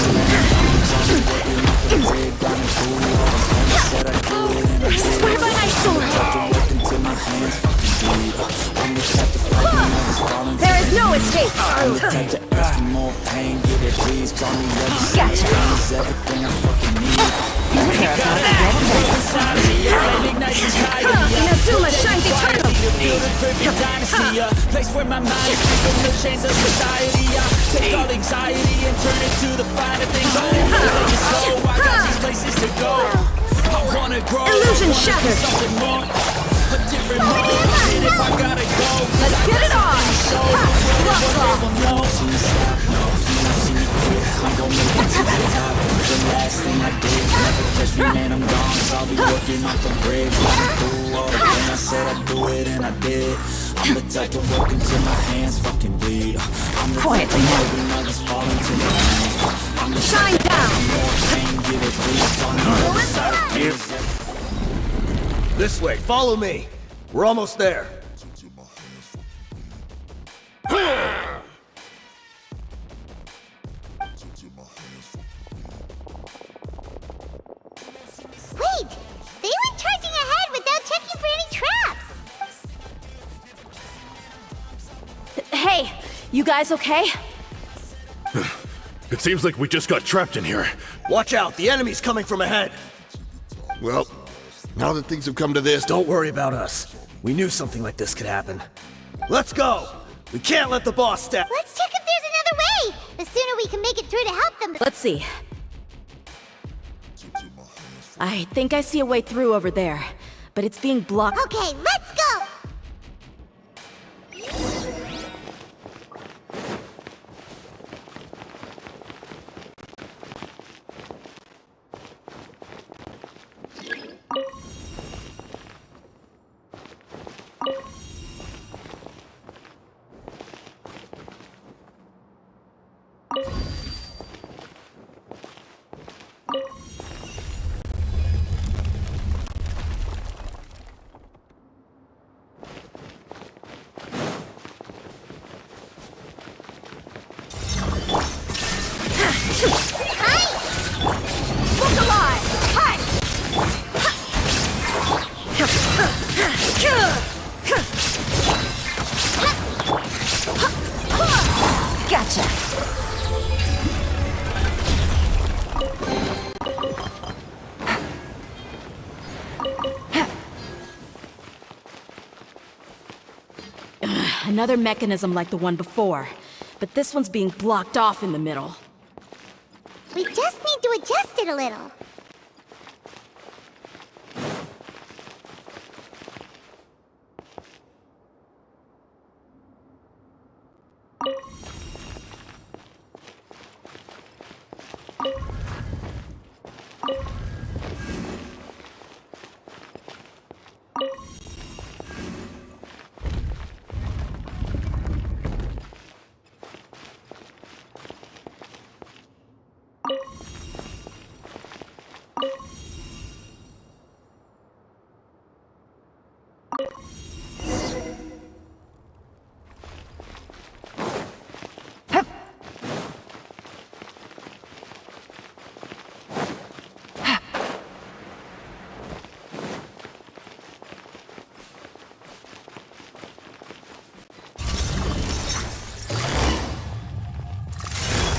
I swear by my sword. There is no escape. Inazuma shines eternal. Place where my mind is free from the chains of society. I take all anxiety and turn it to the finer things. I got these places to go. I wanna grow. Illusion shattered. Something more. A different mode. And if I gotta go, Let's get it on. I'm gonna make it to the top. It's the last thing I did. Never catch me, man, I'm gone. So I'll be working off the bridge. Running through all the thing I said I'd do it, and I did. I'm the type to work until my hands fucking bleed. I'm the type to know when I just fall into the rain. I'm the Shine down. more pain, give it please. This way, follow me. We're almost there. Wait! They went charging ahead without checking for any traps! Hey, you guys okay? It seems like we just got trapped in here. Watch out, the enemy's coming from ahead. Well, now that things have come to this, Don't worry about us. We knew something like this could happen. Let's go! We can't let the boss step. Let's check if there's another way! The sooner we can make it through to help them... Let's see. I think I see a way through over there, but it's being blocked. Okay, let's go! Gotcha. Another mechanism like the one before, but this one's being blocked off in the middle. We just need to adjust it a little.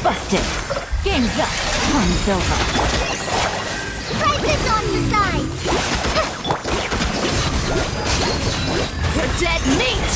Busted. Game's up. One's over. Try this on the side! You're dead meat!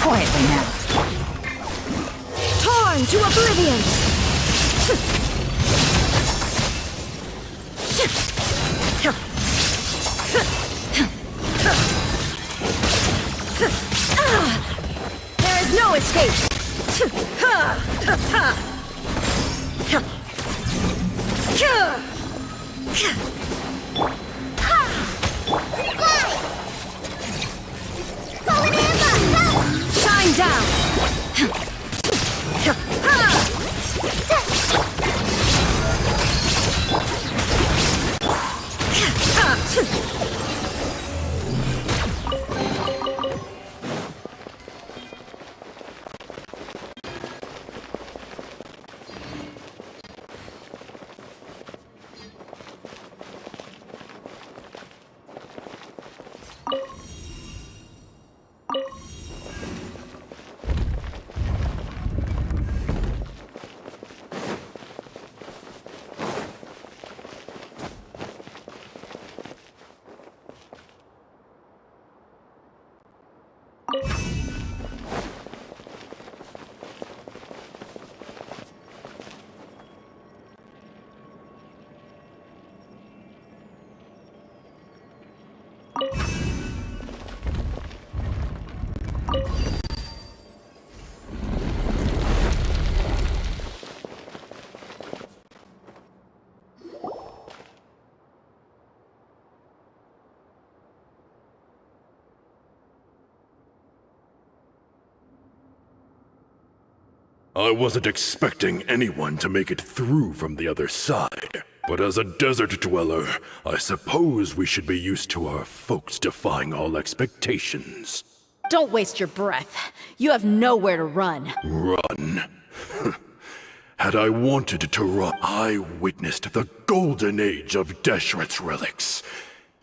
Quietly now. Torn to oblivion! There is no escape. Shine down. I wasn't expecting anyone to make it through from the other side. But as a desert dweller, I suppose we should be used to our folks defying all expectations. Don't waste your breath. You have nowhere to run. Run? Had I wanted to run, I witnessed the golden age of Deshret's relics.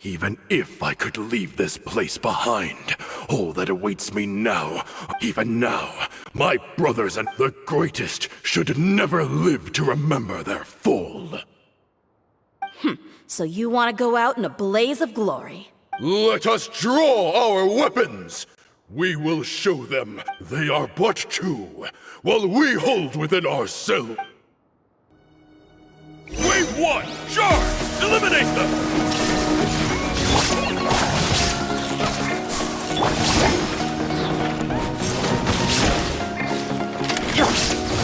Even if I could leave this place behind, all that awaits me now, even now, my brothers and the greatest should never live to remember their fall. So you want to go out in a blaze of glory? Let us draw our weapons! We will show them they are but two, while we hold within ourselves. Wave one! Charge! Eliminate them!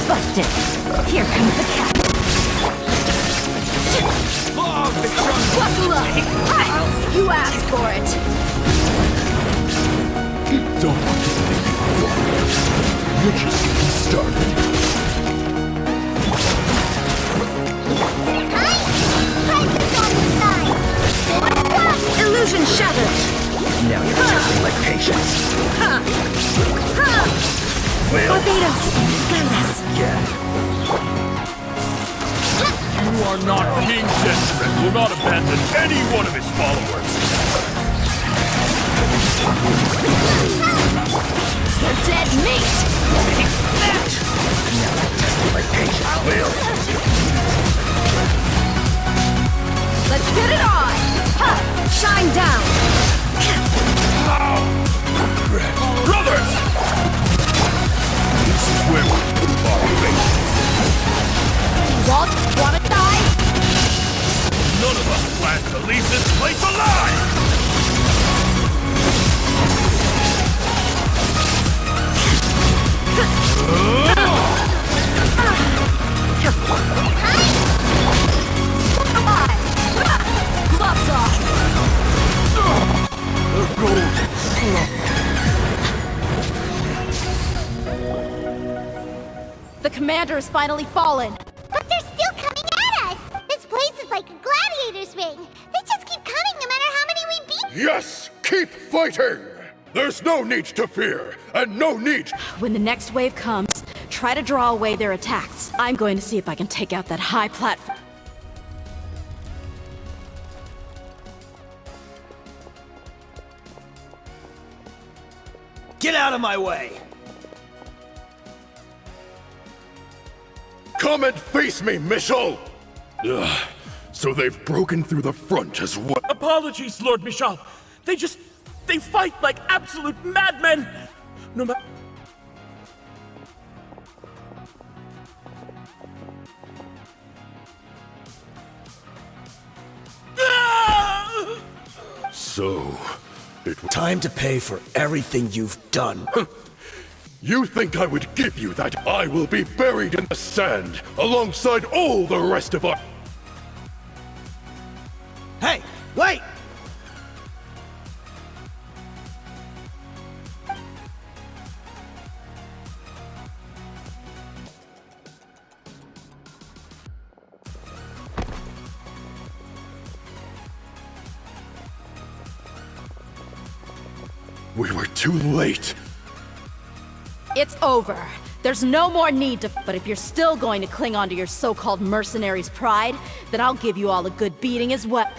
Busted. Here comes the cat. Buckle up! Hi! You asked for it! Don't You're just getting started. Illusion shattered! Now you're testing my patience. Barbados! Guide us! You are not King Genshin will not abandon any one of his followers. They're dead meat! Take that! Now you're testing my patience, Will. Let's get it on! Ha! Shine down! Brothers! This is where we prove our faith. Walt, wanna die? None of us plan to leave this place alive! Gloves off! The commander has finally fallen. But they're still coming at us! This place is like a gladiator's ring. They just keep coming no matter how many we beat. Yes! Keep fighting! There's no need to fear, and no need... When the next wave comes, try to draw away their attacks. I'm going to see if I can take out that high platform. Get out of my way! Come and face me, Michel! Ugh, so they've broken through the front as well. Apologies, Lord Michel. They fight like absolute madmen. No matter. So, it was... Time to pay for everything you've done. You think I would give you that? I will be buried in the sand, alongside all the rest of our... Hey, wait! We were too late. It's over. There's no more need to... But if you're still going to cling on to your so-called mercenary's pride, then I'll give you all a good beating as well.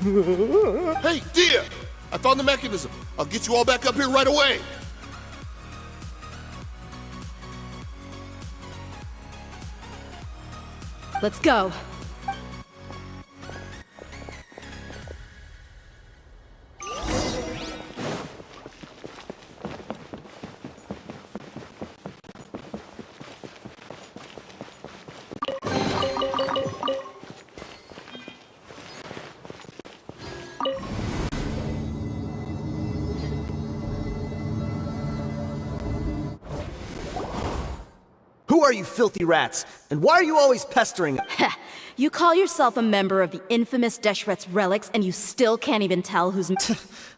Hey, Dia! I found the mechanism. I'll get you all back up here right away. Let's go. Who are you filthy rats? And why are you always pestering? You call yourself a member of the infamous Deshret's relics, and you still can't even tell who's...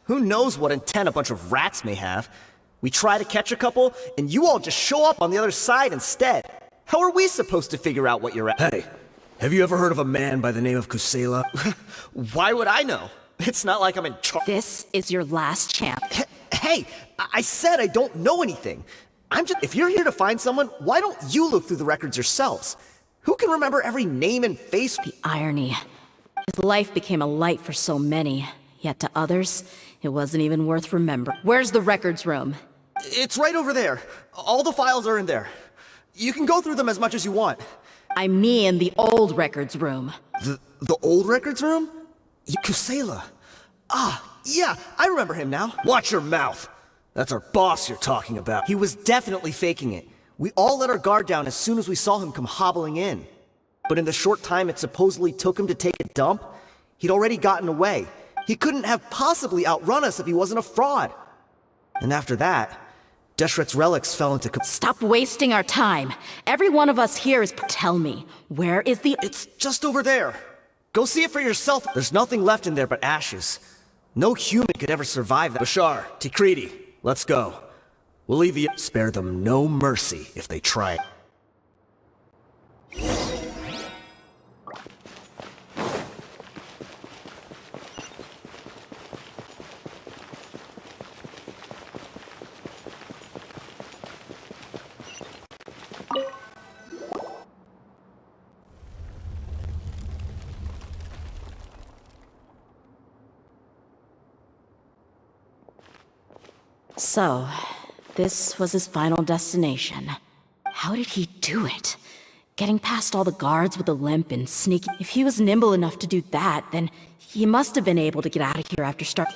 Who knows what intent a bunch of rats may have? We try to catch a couple, and you all just show up on the other side instead. How are we supposed to figure out what you're at? Hey, have you ever heard of a man by the name of Kusela? Why would I know? It's not like I'm in charge. This is your last chance. Hey, I said I don't know anything. If you're here to find someone, why don't you look through the records yourselves? Who can remember every name and face? Irony. His life became a light for so many, yet to others, it wasn't even worth remembering. Where's the records room? It's right over there. All the files are in there. You can go through them as much as you want. I mean the old records room. The old records room? Kusela. Ah, yeah, I remember him now. Watch your mouth! That's our boss you're talking about. He was definitely faking it. We all let our guard down as soon as we saw him come hobbling in. But in the short time it supposedly took him to take a dump, he'd already gotten away. He couldn't have possibly outrun us if he wasn't a fraud. And after that, Deshret's relics fell into... Stop wasting our time. Every one of us here is... Tell me, where is the... It's just over there. Go see it for yourself. There's nothing left in there but ashes. No human could ever survive that. Bashar, Tikriti, let's go. We'll leave you... Spare them no mercy if they try it. So, this was his final destination. How did he do it? Getting past all the guards with a limp and sneaking... If he was nimble enough to do that, then he must have been able to get out of here after start...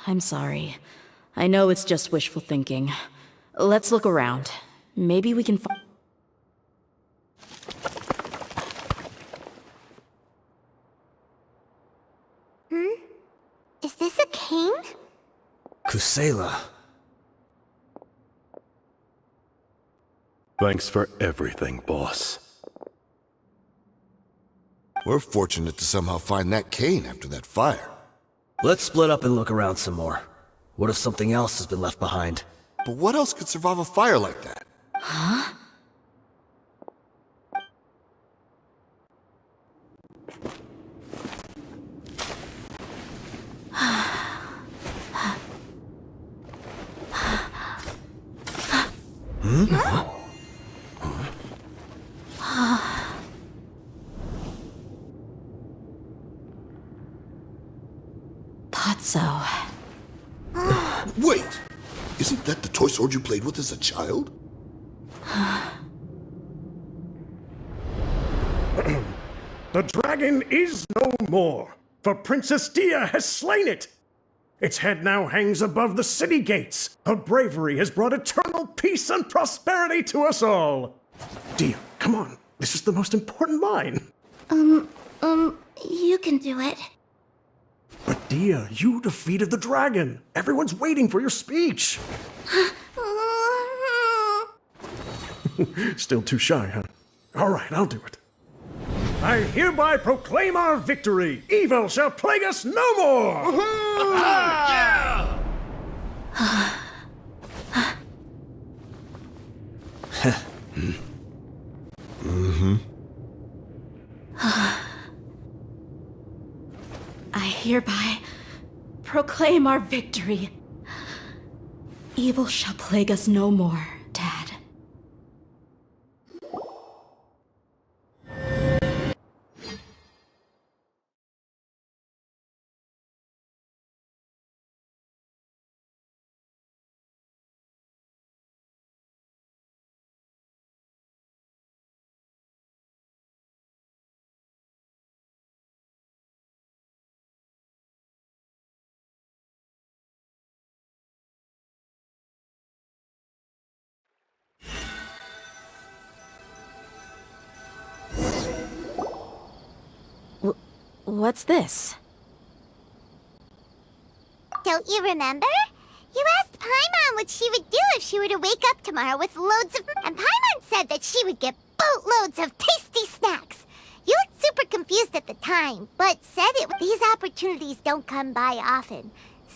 I'm sorry. I know it's just wishful thinking. Let's look around. Maybe we can find... Is this a cane? Kusela. Thanks for everything, boss. We're fortunate to somehow find that cane after that fire. Let's split up and look around some more. What if something else has been left behind? But what else could survive a fire like that? Huh? Thought so. Wait! Isn't that the toy sword you played with as a child? The dragon is no more, for Princess Dia has slain it. Its head now hangs above the city gates. Her bravery has brought eternal peace and prosperity to us all. Dia, come on. This is the most important line. You can do it. But Dia, you defeated the dragon. Everyone's waiting for your speech. Still too shy, huh? All right, I'll do it. I hereby proclaim our victory. Evil shall plague us no more. Yeah! I hereby proclaim our victory. Evil shall plague us no more, Dad. What's this? Don't you remember? You asked Paimon what she would do if she were to wake up tomorrow with loads of... And Paimon said that she would get boatloads of tasty snacks. You looked super confused at the time, but said these opportunities don't come by often.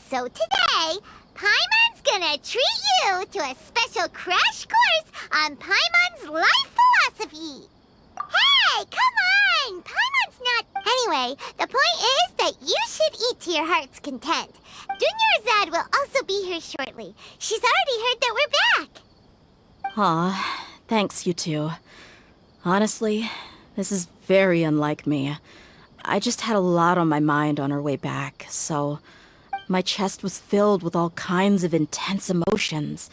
So today, Paimon's gonna treat you to a special crash course on Paimon's life philosophy. Hey, come on! Paimon's not... Anyway, the point is that you should eat to your heart's content. Junior Azad will also be here shortly. She's already heard that we're back. Aw, thanks, you two. Honestly, this is very unlike me. I just had a lot on my mind on our way back, so my chest was filled with all kinds of intense emotions.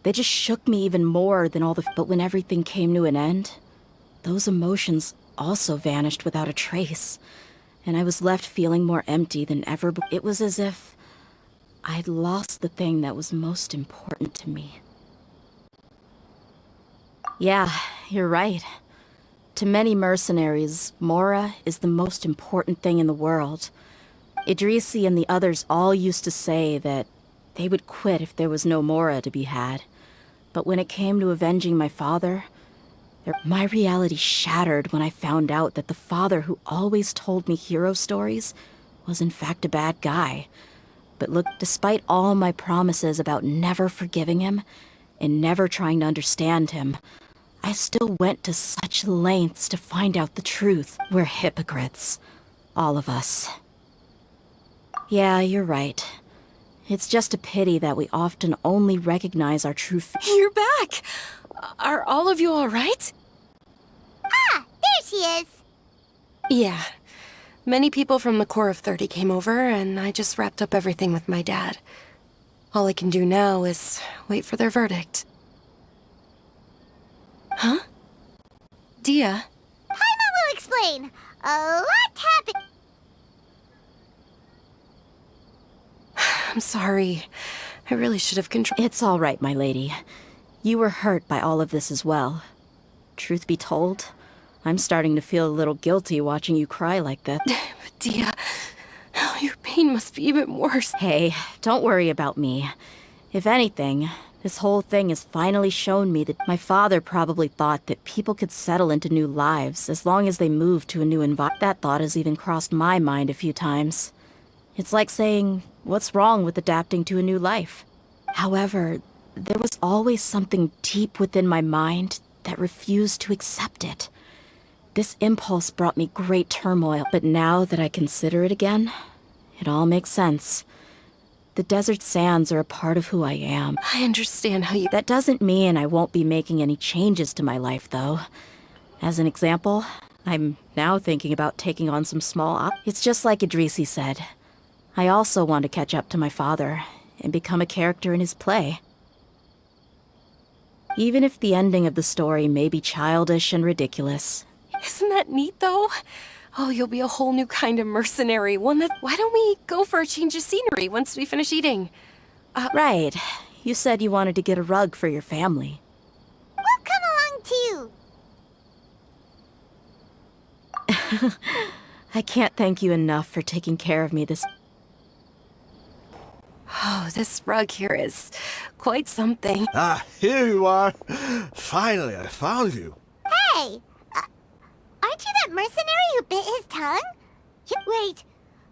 They just shook me even more than all the... But when everything came to an end, those emotions also vanished without a trace, and I was left feeling more empty than ever. It was as if I'd lost the thing that was most important to me. Yeah, you're right. To many mercenaries, Mora is the most important thing in the world. Idrisi and the others all used to say that they would quit if there was no Mora to be had. But when it came to avenging my father, my reality shattered when I found out that the father who always told me hero stories was in fact a bad guy. But look, despite all my promises about never forgiving him and never trying to understand him, I still went to such lengths to find out the truth. We're hypocrites. All of us. Yeah, you're right. It's just a pity that we often only recognize our true You're back! Are all of you alright? Ah, there she is. Yeah. Many people from the Corps of 30 came over, and I just wrapped up everything with my dad. All I can do now is wait for their verdict. Huh? Dia? Paimon will explain. A lot happened. I'm sorry. I really should have controlled. It's all right, my lady. You were hurt by all of this as well. Truth be told, I'm starting to feel a little guilty watching you cry like that. Dia, your pain must be even worse. Hey, don't worry about me. If anything, this whole thing has finally shown me that my father probably thought that people could settle into new lives as long as they moved to a new environment. That thought has even crossed my mind a few times. It's like saying, what's wrong with adapting to a new life? However, there was always something deep within my mind that refused to accept it. This impulse brought me great turmoil, but now that I consider it again, it all makes sense. The desert sands are a part of who I am. I understand how you... That doesn't mean I won't be making any changes to my life, though. As an example, I'm now thinking about taking on some small It's just like Idrisi said. I also want to catch up to my father and become a character in his play. Even if the ending of the story may be childish and ridiculous. Isn't that neat, though? Oh, you'll be a whole new kind of mercenary, one that... Why don't we go for a change of scenery once we finish eating? Right. You said you wanted to get a rug for your family. We'll come along too. I can't thank you enough for taking care of me this... Oh, this rug here is quite something. Ah, here you are. Finally, I found you. Hey! Aren't you that mercenary who bit his tongue? Wait,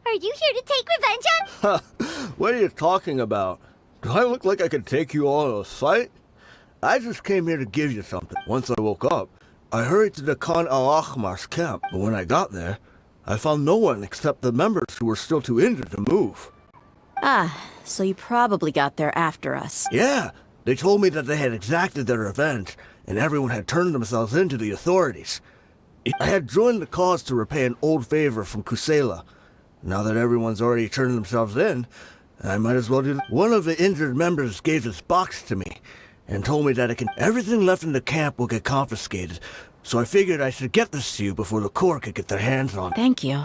are you here to take revenge on... What are you talking about? Do I look like I could take you all in a fight? I just came here to give you something. Once I woke up, I hurried to the Khan al-Ahmar's camp, but when I got there, I found no one except the members who were still too injured to move. Ah, so you probably got there after us. Yeah, they told me that they had exacted their revenge, and everyone had turned themselves in to the authorities. I had joined the cause to repay an old favor from Kusela. Now that everyone's already turned themselves in, I might as well do... One of the injured members gave this box to me, and told me that everything left in the camp will get confiscated, so I figured I should get this to you before the Corps could get their hands on it. Thank you.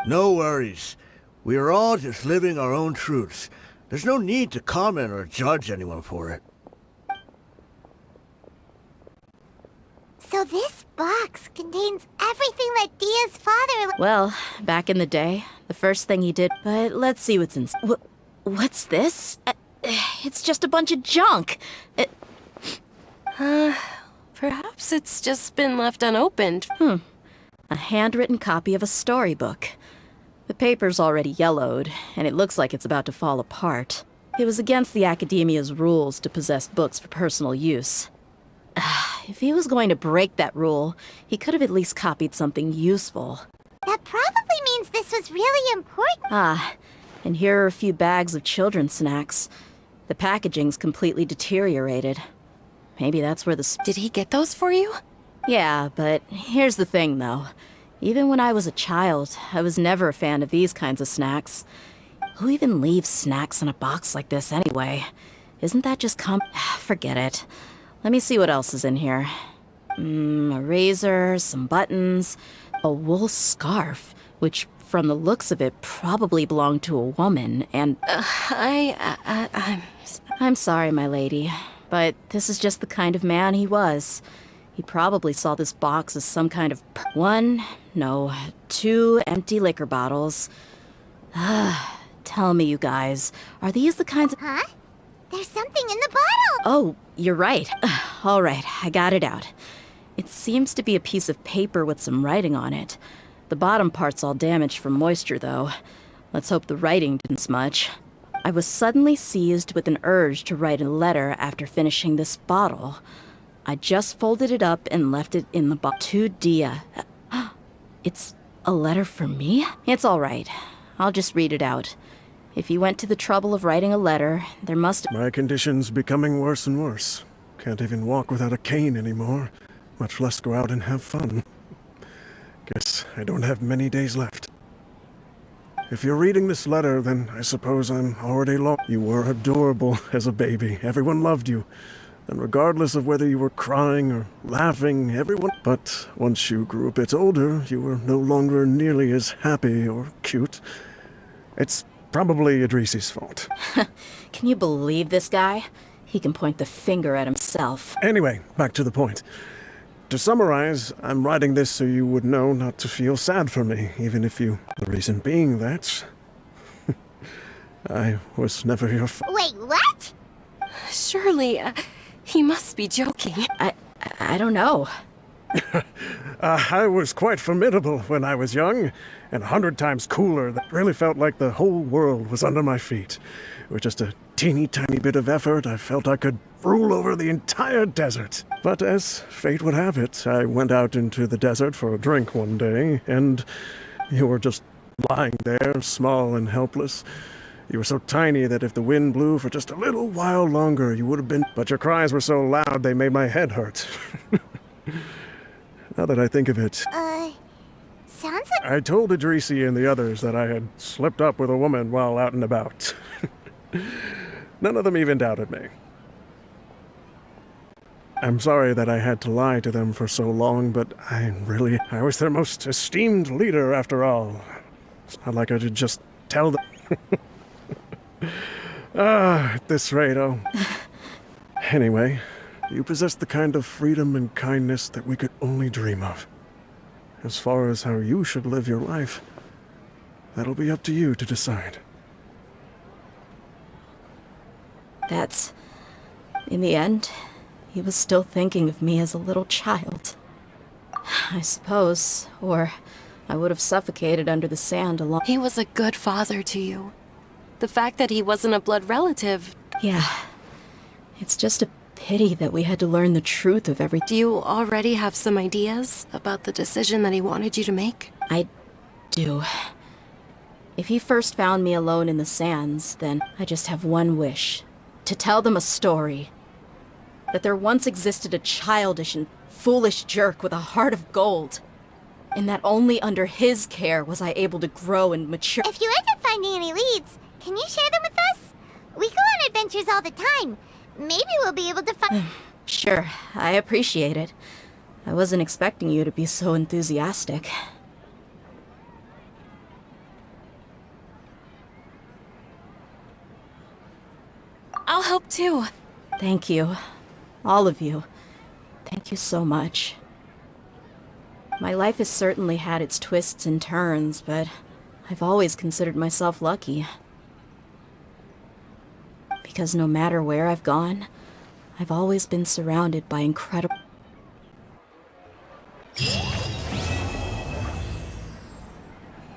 No worries. We are all just living our own truths. There's no need to comment or judge anyone for it. So this box contains everything that Dia's father... Well, back in the day, the first thing he did... But let's see what's inside. What's this? It's just a bunch of junk. Perhaps it's just been left unopened. A handwritten copy of a storybook. The paper's already yellowed, and it looks like it's about to fall apart. It was against the Academia's rules to possess books for personal use. If he was going to break that rule, he could have at least copied something useful. That probably means this was really important. Ah, and here are a few bags of children's snacks. The packaging's completely deteriorated. Maybe that's where the... Did he get those for you? Yeah, but here's the thing, though. Even when I was a child, I was never a fan of these kinds of snacks. Who even leaves snacks in a box like this anyway? Isn't that just Forget it. Let me see what else is in here. A razor, some buttons, a wool scarf, which from the looks of it probably belonged to a woman, and... I'm sorry, my lady, but this is just the kind of man he was. He probably saw this box as some kind of... 2 empty liquor bottles. Tell me, you guys, are these the kinds of... Huh? There's something in the bottle! Oh, you're right. All right, I got it out. It seems to be a piece of paper with some writing on it. The bottom part's all damaged from moisture, though. Let's hope the writing didn't smudge. I was suddenly seized with an urge to write a letter after finishing this bottle. I just folded it up and left it in the bottle. To Dia. It's a letter for me? It's all right. I'll just read it out. If you went to the trouble of writing a letter, there must... My condition's becoming worse and worse. Can't even walk without a cane anymore, much less go out and have fun. Guess I don't have many days left. If you're reading this letter, then I suppose I'm already lost. You were adorable as a baby. Everyone loved you. And regardless of whether you were crying or laughing, everyone... But once you grew a bit older, you were no longer nearly as happy or cute. It's probably Idrisi's fault. Can you believe this guy? He can point the finger at himself. Anyway, back to the point. To summarize, I'm writing this so you would know not to feel sad for me, even if you... The reason being that... I was never your Wait, what? Surely, he must be joking. I don't know. I was quite formidable when I was young, and 100 times cooler. That really felt like the whole world was under my feet. With just a teeny tiny bit of effort, I felt I could rule over the entire desert. But as fate would have it, I went out into the desert for a drink one day, and you were just lying there, small and helpless. You were so tiny that if the wind blew for just a little while longer, you would have been... But your cries were so loud they made my head hurt. Now that I think of it... Sounds like... I told Idrisi and the others that I had slipped up with a woman while out and about. None of them even doubted me. I'm sorry that I had to lie to them for so long, but I was their most esteemed leader after all. It's not like I could just tell them. At this rate, oh. Anyway, you possess the kind of freedom and kindness that we could only dream of. As far as how you should live your life, that'll be up to you to decide. That's... In the end, he was still thinking of me as a little child. I suppose, or I would have suffocated under the sand alone. He was a good father to you. The fact that he wasn't a blood relative... Yeah. It's just a pity that we had to learn the truth of everything. Do you already have some ideas about the decision that he wanted you to make? I do. If he first found me alone in the sands, then I just have one wish. To tell them a story. That there once existed a childish and foolish jerk with a heart of gold. And that only under his care was I able to grow and mature. If you end up finding any leads, can you share them with us? We go on adventures all the time. Maybe we'll be able to find... Sure, I appreciate it. I wasn't expecting you to be so enthusiastic. I'll help too. Thank you. All of you. Thank you so much. My life has certainly had its twists and turns, but I've always considered myself lucky. Because no matter where I've gone, I've always been surrounded by incredible...